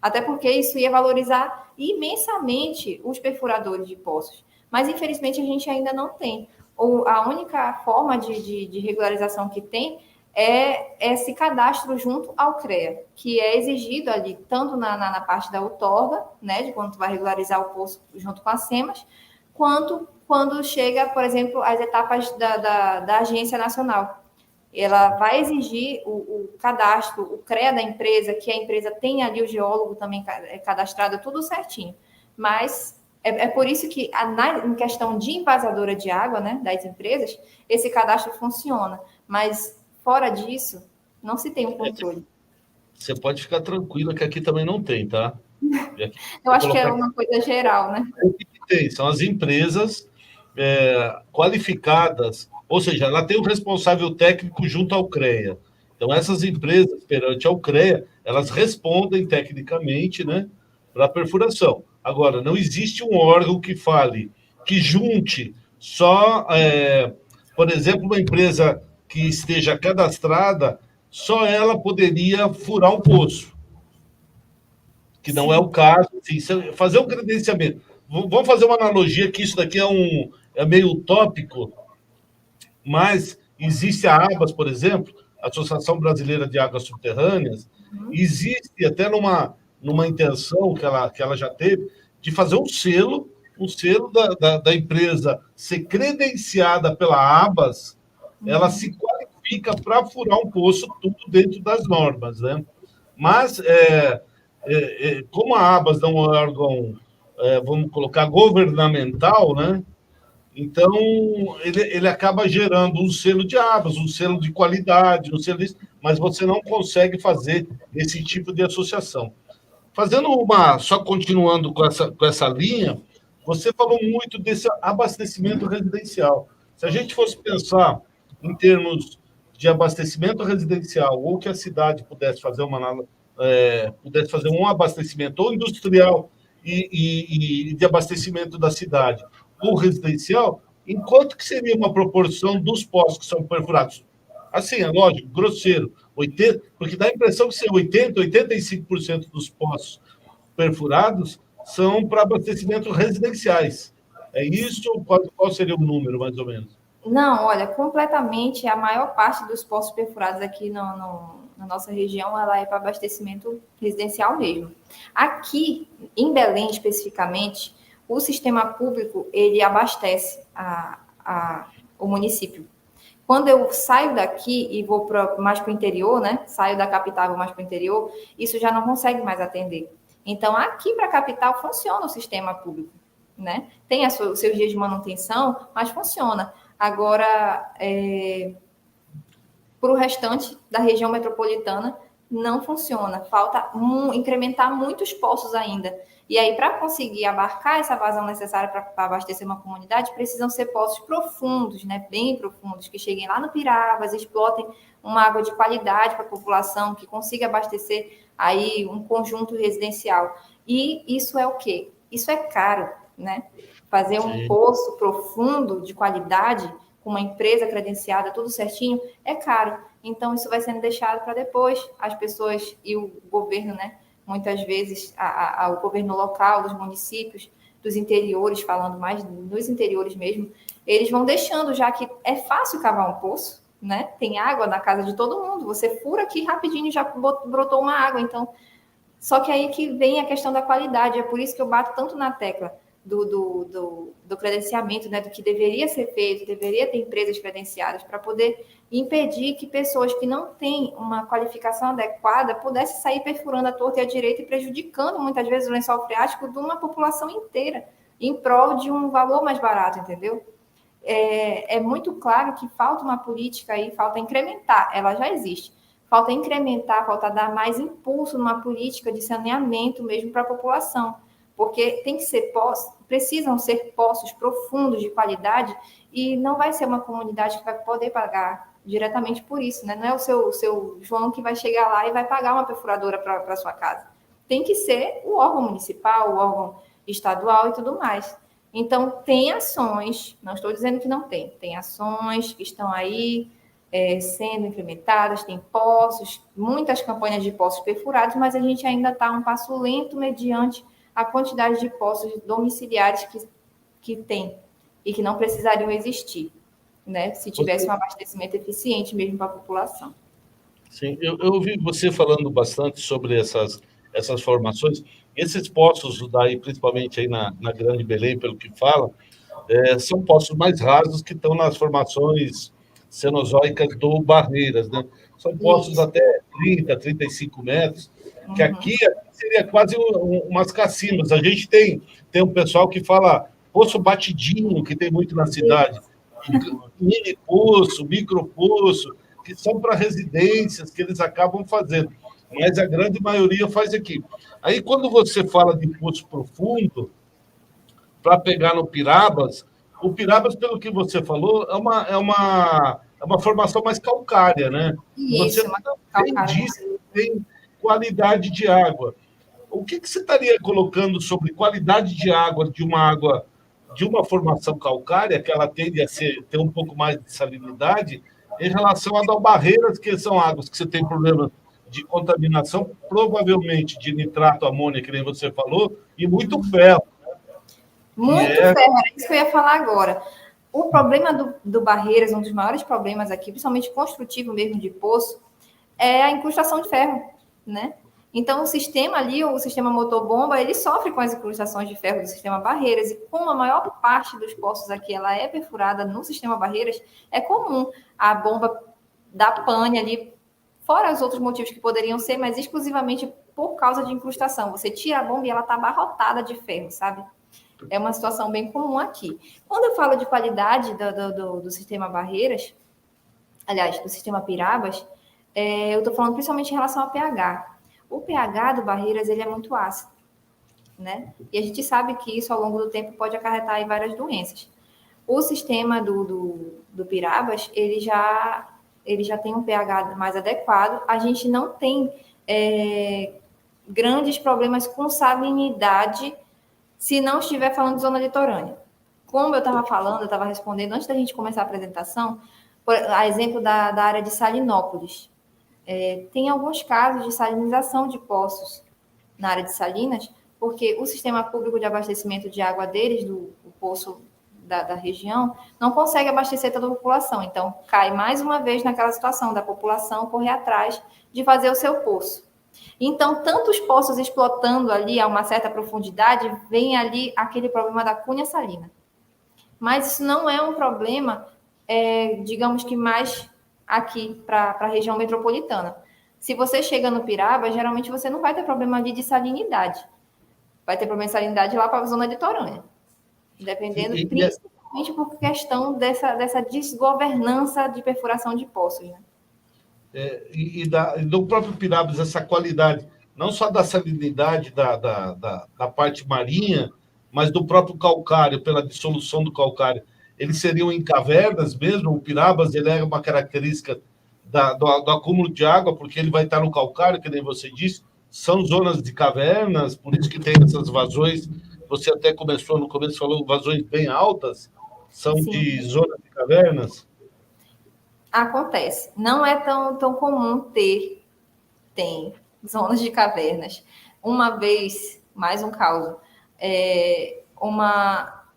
Até porque isso ia valorizar imensamente os perfuradores de poços. Mas, infelizmente, a gente ainda não tem. A única forma de regularização que tem é esse cadastro junto ao CREA, que é exigido ali, tanto na parte da outorga, né, de quando tu vai regularizar o poço junto com as SEMAS, quanto quando chega, por exemplo, as etapas da Agência Nacional. Ela vai exigir o cadastro, o CREA da empresa, que a empresa tem ali o geólogo também cadastrado, tudo certinho. Mas é por isso que, em questão de invasadora de água, né, das empresas, esse cadastro funciona. Mas, fora disso, não se tem um controle. Você pode ficar tranquila que aqui também não tem, tá? Eu acho que é uma coisa geral, né? O que tem? São as empresas qualificadas, ou seja, ela tem o responsável técnico junto ao CREA. Então, essas empresas, perante ao CREA, elas respondem tecnicamente, né, para a perfuração. Agora, não existe um órgão que fale, que junte só, por exemplo, uma empresa que esteja cadastrada, só ela poderia furar um poço, que não é o caso. Assim, fazer um credenciamento. Vamos fazer uma analogia, que isso daqui é meio utópico, mas existe a ABAS, por exemplo, Associação Brasileira de Águas Subterrâneas, existe até numa intenção que ela já teve, de fazer um selo da empresa ser credenciada pela ABAS, ela se qualifica para furar um poço, tudo dentro das normas, né? Mas, como a ABAS não é um órgão, vamos colocar, governamental, né? Então, ele acaba gerando um selo de ABAS, um selo de qualidade, um selo disso, mas você não consegue fazer esse tipo de associação. Só continuando com essa linha, você falou muito desse abastecimento residencial. Se a gente fosse pensar em termos de abastecimento residencial, ou que a cidade pudesse fazer um abastecimento ou industrial e de abastecimento da cidade, ou residencial, em quanto que seria uma proporção dos poços que são perfurados? Assim, é lógico, grosseiro, 80, porque dá a impressão que 80%, 85% dos poços perfurados são para abastecimento residenciais. É isso? Qual seria o número, mais ou menos? Não, olha, completamente, a maior parte dos poços perfurados aqui na nossa região, ela é para abastecimento residencial mesmo. Aqui, em Belém, especificamente, o sistema público, ele abastece o município. Quando eu saio daqui e vou mais para o interior, né? Saio da capital e vou mais para o interior, isso já não consegue mais atender. Então, aqui para a capital funciona o sistema público, né? Tem os seus dias de manutenção, mas funciona. Agora, para o restante da região metropolitana, não funciona. Falta incrementar muitos poços ainda. E aí, para conseguir abarcar essa vazão necessária para abastecer uma comunidade, precisam ser poços profundos, né? Bem profundos, que cheguem lá no Pirabas, explotem uma água de qualidade para a população, que consiga abastecer aí um conjunto residencial. E isso é o quê? Isso é caro, né? Fazer um poço profundo de qualidade, com uma empresa credenciada, tudo certinho, é caro. Então, isso vai sendo deixado para depois. As pessoas e o governo, né? Muitas vezes, o governo local, dos municípios, dos interiores, falando mais dos interiores mesmo, eles vão deixando, já que é fácil cavar um poço, né? Tem água na casa de todo mundo. Você fura aqui rapidinho, já brotou uma água. Então, só que aí que vem a questão da qualidade. É por isso que eu bato tanto na tecla. do credenciamento, né, do que deveria ser feito, deveria ter empresas credenciadas para poder impedir que pessoas que não têm uma qualificação adequada pudessem sair perfurando a torta e a direita e prejudicando muitas vezes o lençol freático de uma população inteira, em prol de um valor mais barato, entendeu? É muito claro que falta uma política aí, falta incrementar, ela já existe, falta incrementar, falta dar mais impulso numa política de saneamento mesmo para a população, porque tem que ser precisam ser poços profundos de qualidade e não vai ser uma comunidade que vai poder pagar diretamente por isso, né? Não é o seu João que vai chegar lá e vai pagar uma perfuradora para a sua casa. Tem que ser o órgão municipal, o órgão estadual e tudo mais. Então, tem ações, não estou dizendo que não tem ações que estão aí sendo implementadas, tem poços, muitas campanhas de poços perfurados, mas a gente ainda está um passo lento mediante a quantidade de poços domiciliares que tem e que não precisariam existir, né? Se tivesse um abastecimento eficiente mesmo para a população. Sim, eu ouvi você falando bastante sobre essas formações. Esses poços daí, principalmente aí na Grande Belém, pelo que fala, são poços mais rasos que estão nas formações cenozoicas do Barreiras, né? São poços até 30, 35 metros, que aqui seria quase umas cacimbas. A gente tem um pessoal que fala poço batidinho, que tem muito na cidade, mini poço, micro poço, que são para residências que eles acabam fazendo, mas a grande maioria faz aqui. Aí, quando você fala de poço profundo, para pegar no Pirabas, o Pirabas, pelo que você falou, é uma formação mais calcária, né? Isso, você também disse que tem qualidade de água. O que você estaria colocando sobre qualidade de água de uma formação calcária, que ela tende a ter um pouco mais de salinidade, em relação a barreiras, que são águas que você tem problema de contaminação, provavelmente de nitrato, amônia, que nem você falou, e muito ferro. Muito ferro, é isso que eu ia falar agora. O problema do Barreiras, um dos maiores problemas aqui, principalmente construtivo mesmo de poço, é a incrustação de ferro, né? Então, o sistema ali, o sistema motor-bomba, ele sofre com as incrustações de ferro do sistema Barreiras, e como a maior parte dos poços aqui ela é perfurada no sistema Barreiras, é comum a bomba dar pane ali, fora os outros motivos que poderiam ser, mas exclusivamente por causa de incrustação. Você tira a bomba e ela está abarrotada de ferro, sabe? É uma situação bem comum aqui. Quando eu falo de qualidade do sistema Barreiras, aliás, do sistema Pirabas, eu estou falando principalmente em relação ao pH. O pH do Barreiras ele é muito ácido, né? E a gente sabe que isso, ao longo do tempo, pode acarretar em várias doenças. O sistema do Pirabas, ele já tem um pH mais adequado. A gente não tem grandes problemas com salinidade se não estiver falando de zona litorânea. Como eu estava falando, eu estava respondendo antes da gente começar a apresentação, a exemplo da área de Salinópolis. Tem alguns casos de salinização de poços na área de Salinas, porque o sistema público de abastecimento de água deles, do poço da região, não consegue abastecer toda a população. Então, cai mais uma vez naquela situação da população correr atrás de fazer o seu poço. Então, tantos poços explotando ali a uma certa profundidade, vem ali aquele problema da cunha salina. Mas isso não é um problema, digamos que mais aqui para a região metropolitana. Se você chega no Piraba, geralmente você não vai ter problema ali de salinidade. Vai ter problema de salinidade lá para a zona litorânea. Dependendo, principalmente por questão dessa desgovernança de perfuração de poços, né? Do próprio Pirabas, essa qualidade, não só da salinidade da parte marinha, mas do próprio calcário, pela dissolução do calcário. Eles seriam em cavernas mesmo? O Pirabas ele é uma característica do acúmulo de água, porque ele vai estar no calcário, que nem você disse, são zonas de cavernas, por isso que tem essas vazões. Você até começou no começo, falou vazões bem altas, são Sim. de zonas de cavernas? Acontece. Não é tão comum tem zonas de cavernas. Uma vez, mais um caso,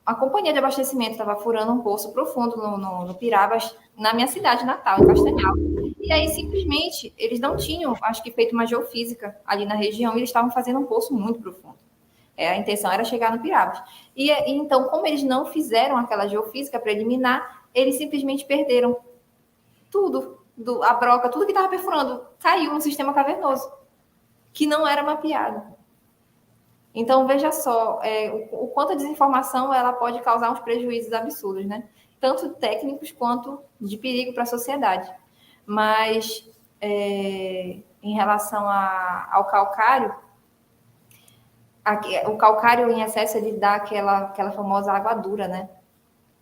a companhia de abastecimento estava furando um poço profundo no Pirabas, na minha cidade natal, em Castanhal. E aí, simplesmente, eles não tinham, acho que, feito uma geofísica ali na região, e eles estavam fazendo um poço muito profundo. A intenção era chegar no Pirabas. E então, como eles não fizeram aquela geofísica preliminar, eles simplesmente perderam tudo, a broca, tudo que estava perfurando, caiu no sistema cavernoso, que não era mapeado. Então, veja só, o quanto a desinformação ela pode causar uns prejuízos absurdos, né? Tanto técnicos quanto de perigo para a sociedade. Mas, em relação ao calcário, o calcário em excesso, ele dá aquela famosa água dura, né?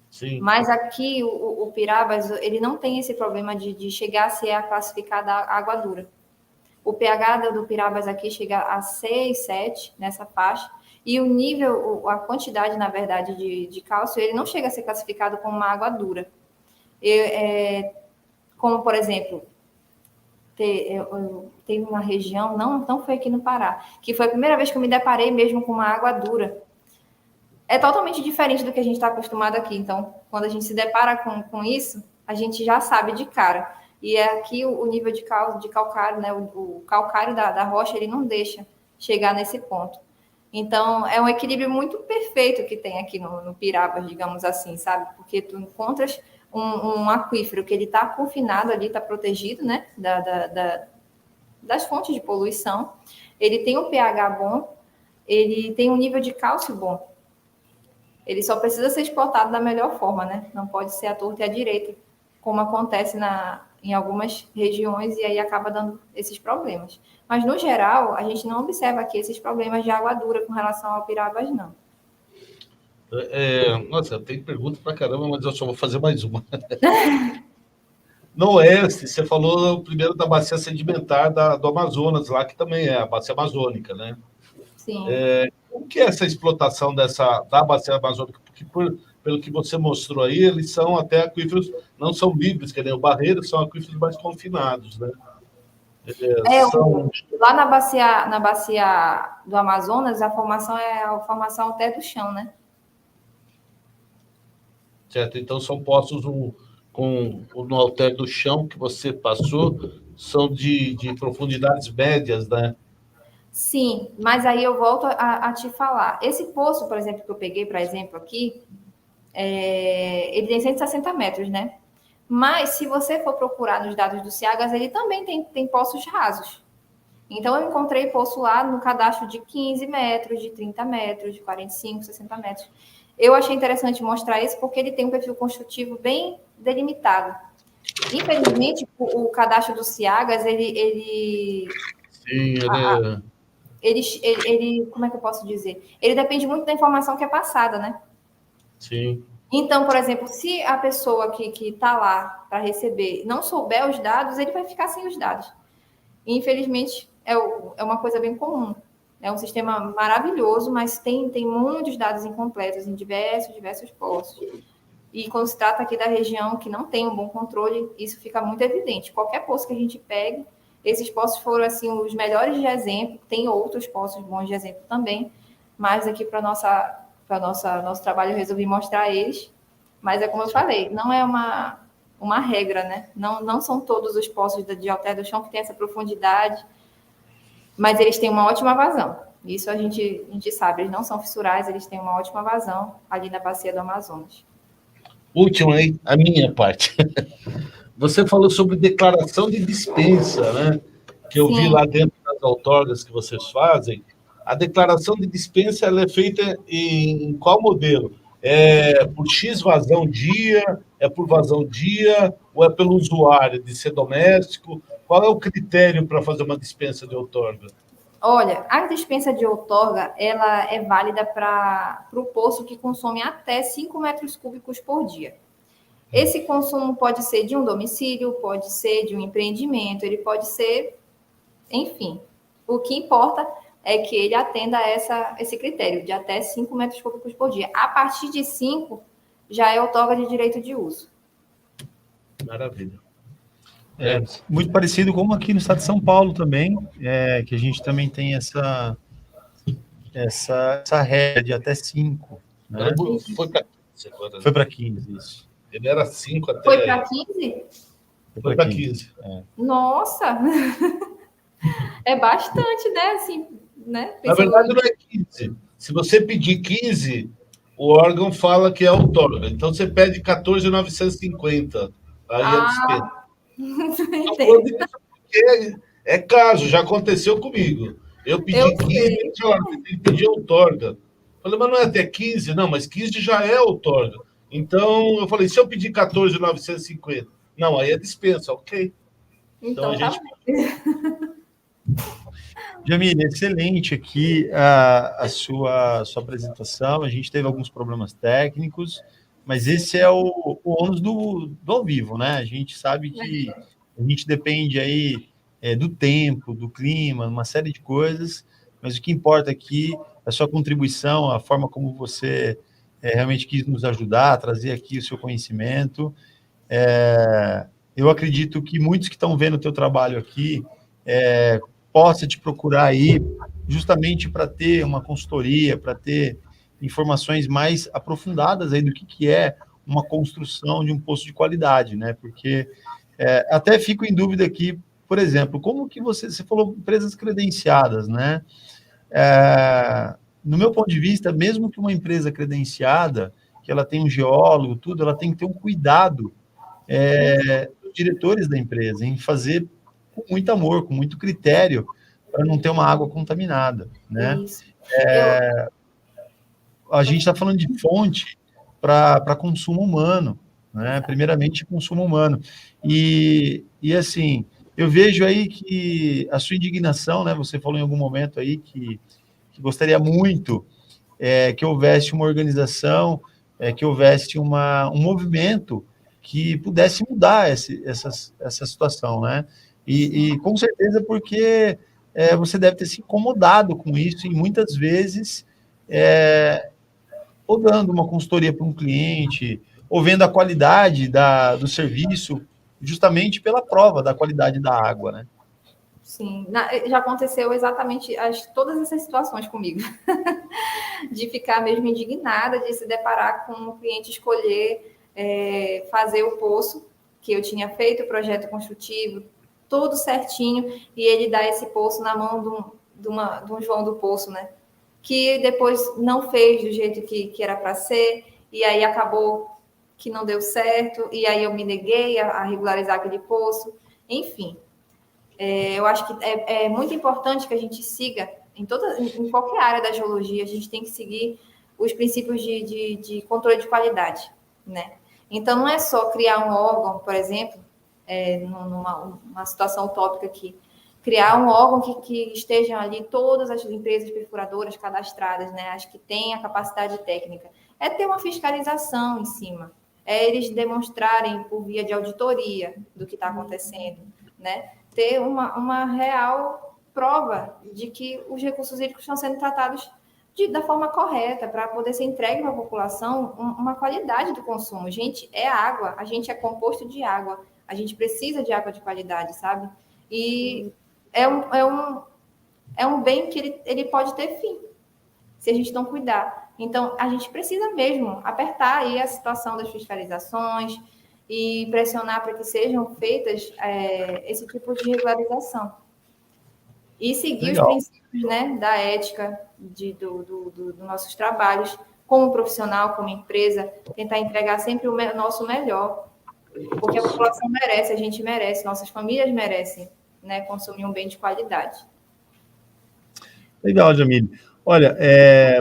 Sim. Mas aqui, o Pirabas, ele não tem esse problema de chegar a ser a classificada água dura. O pH do Pirabas aqui chega a 6, 7, nessa faixa, e o nível, a quantidade, na verdade, de cálcio, ele não chega a ser classificado como uma água dura. Como, por exemplo, tem uma região, não foi aqui no Pará, que foi a primeira vez que eu me deparei mesmo com uma água dura. É totalmente diferente do que a gente está acostumado aqui. Então, quando a gente se depara com isso, a gente já sabe de cara. E aqui o nível de calcário, né? O calcário da rocha, ele não deixa chegar nesse ponto. Então, é um equilíbrio muito perfeito que tem aqui no Pirabas, digamos assim, sabe? Porque tu encontras um aquífero que ele está confinado ali, está protegido, né? Das fontes de poluição. Ele tem um pH bom, ele tem um nível de cálcio bom. Ele só precisa ser explotado da melhor forma, né? Não pode ser à torta e à direita, como acontece em algumas regiões, e aí acaba dando esses problemas. Mas, no geral, a gente não observa aqui esses problemas de água dura com relação ao Pirabas, não. Nossa, tem pergunta pra caramba, mas eu só vou fazer mais uma. No oeste, você falou primeiro da bacia sedimentar do Amazonas, lá que também é a bacia amazônica, né? Sim. O que é essa explotação da bacia amazônica? Porque, pelo que você mostrou aí, eles são até aquíferos, não são livres, que nem o Barreiro, são aquíferos mais confinados, né? Lá na bacia do Amazonas, a formação é a formação até do chão, né? Certo, então são poços no alter do chão que você passou, são de profundidades médias, né? Sim, mas aí eu volto a te falar. Esse poço, por exemplo, que eu peguei para exemplo aqui, ele tem 160 metros, né? Mas se você for procurar nos dados do Ciagas, ele também tem poços rasos. Então, eu encontrei poço lá no cadastro de 15 metros, de 30 metros, de 45, 60 metros. Eu achei interessante mostrar isso porque ele tem um perfil construtivo bem delimitado. Infelizmente, o cadastro do Ciagas, ele Sim, como é que eu posso dizer? Ele depende muito da informação que é passada, né? Sim. Então, por exemplo, se a pessoa que está lá para receber não souber os dados, ele vai ficar sem os dados. E, infelizmente, é uma coisa bem comum. É um sistema maravilhoso, mas tem muitos dados incompletos em diversos poços. E quando se trata aqui da região que não tem um bom controle, isso fica muito evidente. Qualquer poço que a gente pegue, esses poços foram assim os melhores de exemplo. Tem outros poços bons de exemplo também, mas aqui para nosso trabalho eu resolvi mostrar eles. Mas é como eu falei, não é uma regra, né? Não são todos os poços de alter do chão que têm essa profundidade, mas eles têm uma ótima vazão. Isso a gente sabe, eles não são fissurais, eles têm uma ótima vazão ali na bacia do Amazonas. Última, hein? A minha parte. Você falou sobre declaração de dispensa, né? Que eu vi lá dentro das outorgas que vocês fazem. A declaração de dispensa ela é feita em qual modelo? É por X vazão dia? É por vazão dia? Ou é pelo usuário de ser doméstico? Qual é o critério para fazer uma dispensa de outorga? Olha, a dispensa de outorga, ela é válida para o poço que consome até 5 metros cúbicos por dia. Esse consumo pode ser de um domicílio, pode ser de um empreendimento, ele pode ser, enfim. O que importa é que ele atenda a esse critério de até 5 metros cúbicos por dia. A partir de 5, já é outorga de direito de uso. Maravilha. Muito parecido como aqui no estado de São Paulo também, que a gente também tem essa regra de até 5. Né? Foi para 15 agora. Foi para 15, isso. Ele era 5 até... Foi para 15? Foi para 15. Nossa! É bastante, né? Assim, né? Na verdade, não é 15. Se você pedir 15, o órgão fala que é outorga. Então, você pede 14.950. Aí é dispensa. Estou falando Entendo. isso porque é caso, já aconteceu comigo. Eu Eu pedi 15, sei. sei lá, você tem que pedir outorga. Falei, mas não é até 15? Não, mas 15 já é outorga. Então, eu falei, se eu pedir 14.950? Não, aí é dispensa, ok. Então, a Então, tá gente... bem. Jamile, excelente aqui sua apresentação. A gente teve alguns problemas técnicos, mas esse é o ônus do ao vivo, né? A gente sabe que a gente depende aí do tempo, do clima, uma série de coisas, mas o que importa aqui é a sua contribuição, a forma como você realmente quis nos ajudar, trazer aqui o seu conhecimento. Eu acredito que muitos que estão vendo o teu trabalho aqui possa te procurar aí justamente para ter uma consultoria, para ter informações mais aprofundadas aí do que é uma construção de um posto de qualidade, né? Porque até fico em dúvida aqui, por exemplo, como que você falou empresas credenciadas, né? No meu ponto de vista, mesmo que uma empresa credenciada, que ela tem um geólogo, tudo, ela tem que ter um cuidado dos diretores da empresa em fazer com muito amor, com muito critério, para não ter uma água contaminada, né? Isso. Eu, A gente está falando de fonte para consumo humano, né? Primeiramente, consumo humano. E assim, eu vejo aí que a sua indignação, né? Você falou em algum momento aí que gostaria muito que houvesse uma organização, que houvesse um movimento que pudesse mudar essa situação, né? E com certeza porque você deve ter se incomodado com isso e muitas vezes ou dando uma consultoria para um cliente, ou vendo a qualidade do serviço, justamente pela prova da qualidade da água, né? sim, já aconteceu exatamente todas essas situações comigo. De ficar mesmo indignada, de se deparar com o cliente escolher fazer o poço, que eu tinha feito o projeto construtivo, tudo certinho, e ele dá esse poço na mão de um João do Poço, né? Que depois não fez do jeito que era para ser, e aí acabou que não deu certo, e aí eu me neguei a regularizar aquele poço. Enfim, eu acho que é muito importante que a gente siga em qualquer área da geologia, a gente tem que seguir os princípios de controle de qualidade, né? Então, não é só criar um órgão, por exemplo, numa situação utópica aqui, criar um órgão que estejam ali todas as empresas perfuradoras cadastradas, né? As que têm a capacidade técnica. É ter uma fiscalização em cima, é eles demonstrarem por via de auditoria do que está acontecendo, né? Ter uma real prova de que os recursos hídricos estão sendo tratados da forma correta, para poder ser entregue para a população uma qualidade do consumo. Gente, é água, a gente é composto de água, a gente precisa de água de qualidade, sabe? E é um bem que ele pode ter fim, se a gente não cuidar. Então, a gente precisa mesmo apertar aí a situação das fiscalizações e pressionar para que sejam feitas esse tipo de regularização. E seguir os Legal. princípios, né, da ética dos nossos trabalhos, como profissional, como empresa, tentar entregar sempre o nosso melhor, porque a população merece, a gente merece, nossas famílias merecem, né, consumir um bem de qualidade. Legal, Jamile. Olha,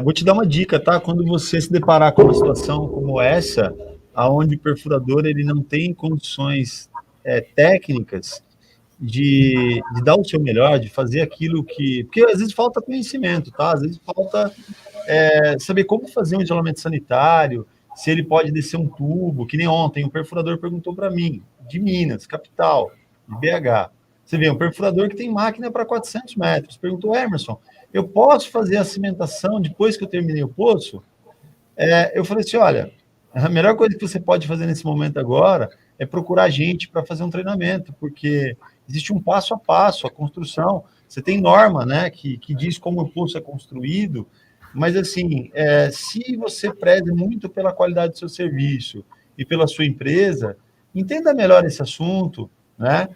vou te dar uma dica, tá? Quando você se deparar com uma situação como essa, aonde o perfurador ele não tem condições técnicas de dar o seu melhor, de fazer aquilo que... Porque às vezes falta conhecimento, tá? Às vezes falta saber como fazer um isolamento sanitário, se ele pode descer um tubo, que nem ontem, o perfurador perguntou para mim, de Minas, capital, de BH. Você vê, um perfurador que tem máquina para 400 metros. Perguntou, Emerson, eu posso fazer a cimentação depois que eu terminei o poço? Eu falei assim, olha, a melhor coisa que você pode fazer nesse momento agora é procurar gente para fazer um treinamento, porque existe um passo a passo, a construção. Você tem norma, né, que diz como o poço é construído, mas assim, se você preze muito pela qualidade do seu serviço e pela sua empresa, entenda melhor esse assunto, né?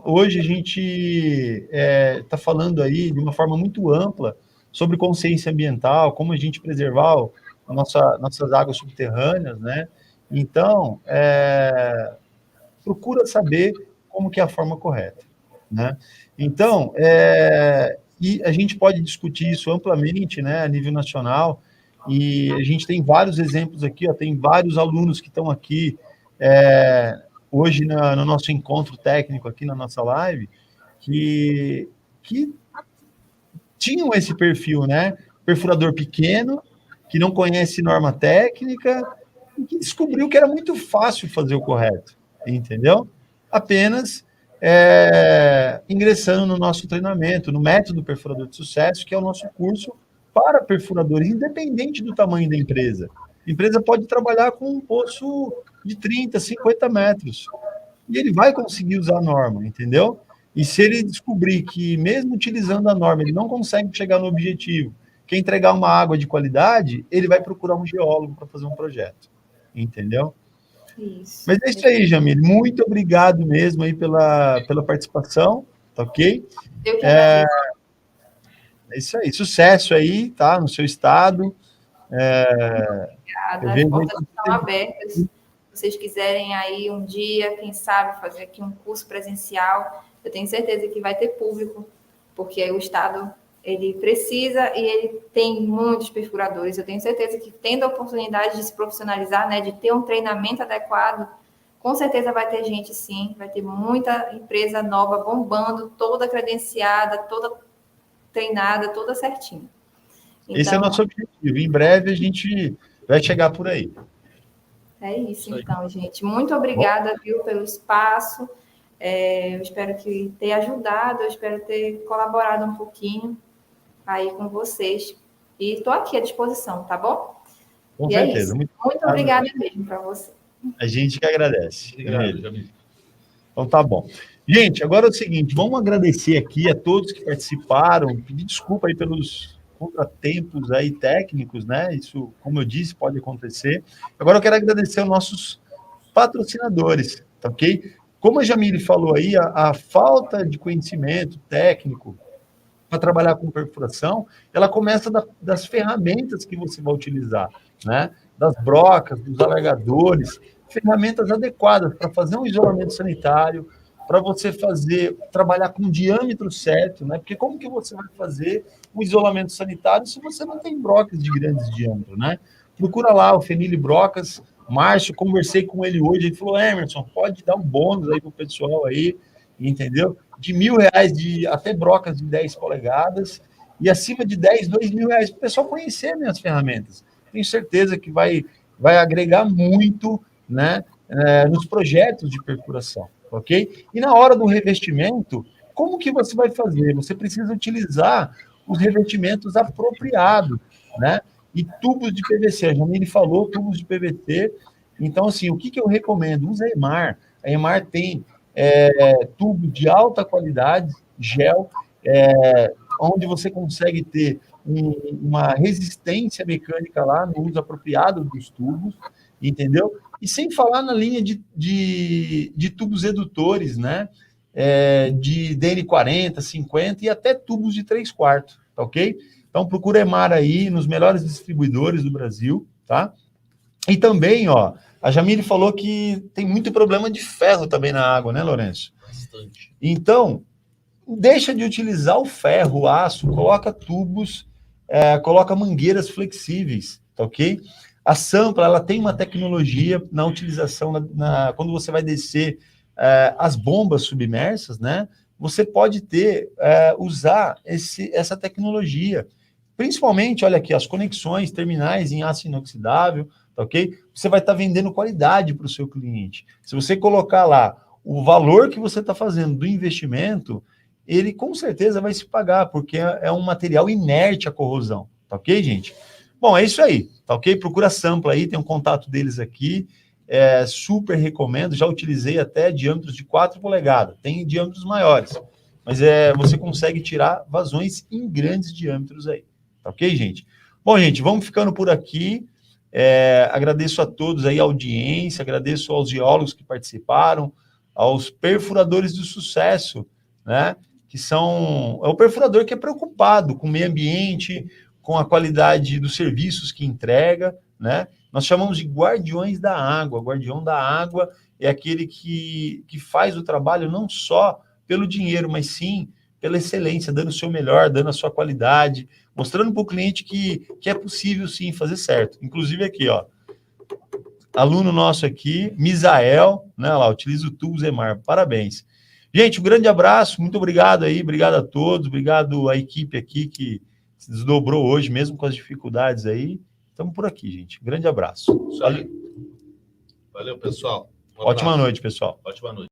Hoje a gente está falando aí de uma forma muito ampla sobre consciência ambiental, como a gente preservar nossas águas subterrâneas, né? Então, procura saber como que é a forma correta, né? Então, e a gente pode discutir isso amplamente, né, a nível nacional, e a gente tem vários exemplos aqui, ó, tem vários alunos que estão aqui hoje no nosso encontro técnico aqui na nossa live, que tinham esse perfil, né? Perfurador pequeno, que não conhece norma técnica, e que descobriu que era muito fácil fazer o correto, entendeu? Apenas ingressando no nosso treinamento, no método Perfurador de Sucesso, que é o nosso curso para perfuradores, independente do tamanho da empresa. A empresa pode trabalhar com um poço de 30, 50 metros, e ele vai conseguir usar a norma, entendeu? E se ele descobrir que, mesmo utilizando a norma, ele não consegue chegar no objetivo, que é entregar uma água de qualidade, ele vai procurar um geólogo para fazer um projeto, entendeu? Isso. Mas é isso aí, Jamile. Muito obrigado mesmo aí pela participação, tá ok? Eu que agradeço. É isso aí. Sucesso aí, tá? No seu estado. Obrigada. As portas estão abertas. Se vocês quiserem aí um dia, quem sabe, fazer aqui um curso presencial, eu tenho certeza que vai ter público, porque o Estado ele precisa e ele tem muitos perfuradores. Eu tenho certeza que, tendo a oportunidade de se profissionalizar, né, de ter um treinamento adequado, com certeza vai ter gente, sim, vai ter muita empresa nova bombando, toda credenciada, toda treinada, toda certinha. Então, esse é o nosso objetivo. Em breve a gente vai chegar por aí. É isso, então, gente. Muito obrigada, viu, pelo espaço. Eu espero que tenha ajudado, eu espero ter colaborado um pouquinho aí com vocês. E estou aqui à disposição, tá bom? Com certeza. É isso. Muito obrigada mesmo para você. A gente que agradece. Obrigado, Jamile. Então tá bom. Gente, agora é o seguinte, vamos agradecer aqui a todos que participaram, pedir desculpa aí pelos contratempos aí técnicos, né? Isso, como eu disse, pode acontecer. Agora eu quero agradecer aos nossos patrocinadores, tá ok? Como a Jamile falou aí, a falta de conhecimento técnico para trabalhar com perfuração, ela começa das ferramentas que você vai utilizar, né? Das brocas, dos alargadores, ferramentas adequadas para fazer um isolamento sanitário, para você trabalhar com o diâmetro certo, né? Porque como que você vai fazer um isolamento sanitário se você não tem brocas de grandes diâmetro, né? Procura lá o Fenile Brocas, Márcio, conversei com ele hoje, ele falou, Emerson, pode dar um bônus aí pro pessoal aí, entendeu? De R$1.000, até brocas de 10 polegadas, e acima de 10, R$2.000, para o pessoal conhecer minhas ferramentas. Tenho certeza que vai agregar muito, né, nos projetos de perfuração, ok? E na hora do revestimento, como que você vai fazer? Você precisa utilizar os revestimentos apropriados, né? E tubos de PVC, a Jamile falou, tubos de PVC. Então, assim, o que eu recomendo? Usa a Emar. A Emar tem tubo de alta qualidade, gel, onde você consegue ter uma resistência mecânica lá no uso apropriado dos tubos, entendeu? E sem falar na linha de tubos redutores, né? De DN40, 50 e até tubos de 3/4, tá ok? Então, procura Emar aí nos melhores distribuidores do Brasil, tá? E também, ó, a Jamile falou que tem muito problema de ferro também na água, né, Lourenço? Bastante. Então, deixa de utilizar o ferro, o aço, coloca tubos, coloca mangueiras flexíveis, tá ok? A Sampla, ela tem uma tecnologia na utilização, quando você vai descer as bombas submersas, né? Você pode usar essa tecnologia. Principalmente, olha aqui, as conexões terminais em aço inoxidável, tá ok? Você vai estar vendendo qualidade para o seu cliente. Se você colocar lá o valor que você está fazendo do investimento, ele com certeza vai se pagar, porque é um material inerte à corrosão, tá ok, gente? Bom, é isso aí, tá ok? Procura a Sampla aí, tem um contato deles aqui, super recomendo, já utilizei até diâmetros de 4 polegadas, tem diâmetros maiores, mas você consegue tirar vazões em grandes diâmetros aí. Tá ok, gente? Bom, gente, vamos ficando por aqui. Agradeço a todos aí a audiência, agradeço aos geólogos que participaram, aos perfuradores do sucesso, né? é o perfurador que é preocupado com o meio ambiente, com a qualidade dos serviços que entrega, né? Nós chamamos de guardiões da água. Guardião da água é aquele que faz o trabalho não só pelo dinheiro, mas sim pela excelência, dando o seu melhor, dando a sua qualidade, mostrando para o cliente que é possível sim fazer certo. Inclusive aqui, ó, aluno nosso aqui, Misael, né, lá, utiliza o tubo Zemar, parabéns. Gente, um grande abraço, muito obrigado aí, obrigado a todos, obrigado à equipe aqui que se desdobrou hoje, mesmo com as dificuldades aí. Estamos por aqui, gente. Grande abraço. Valeu, pessoal. Ótima noite, pessoal. Ótima noite.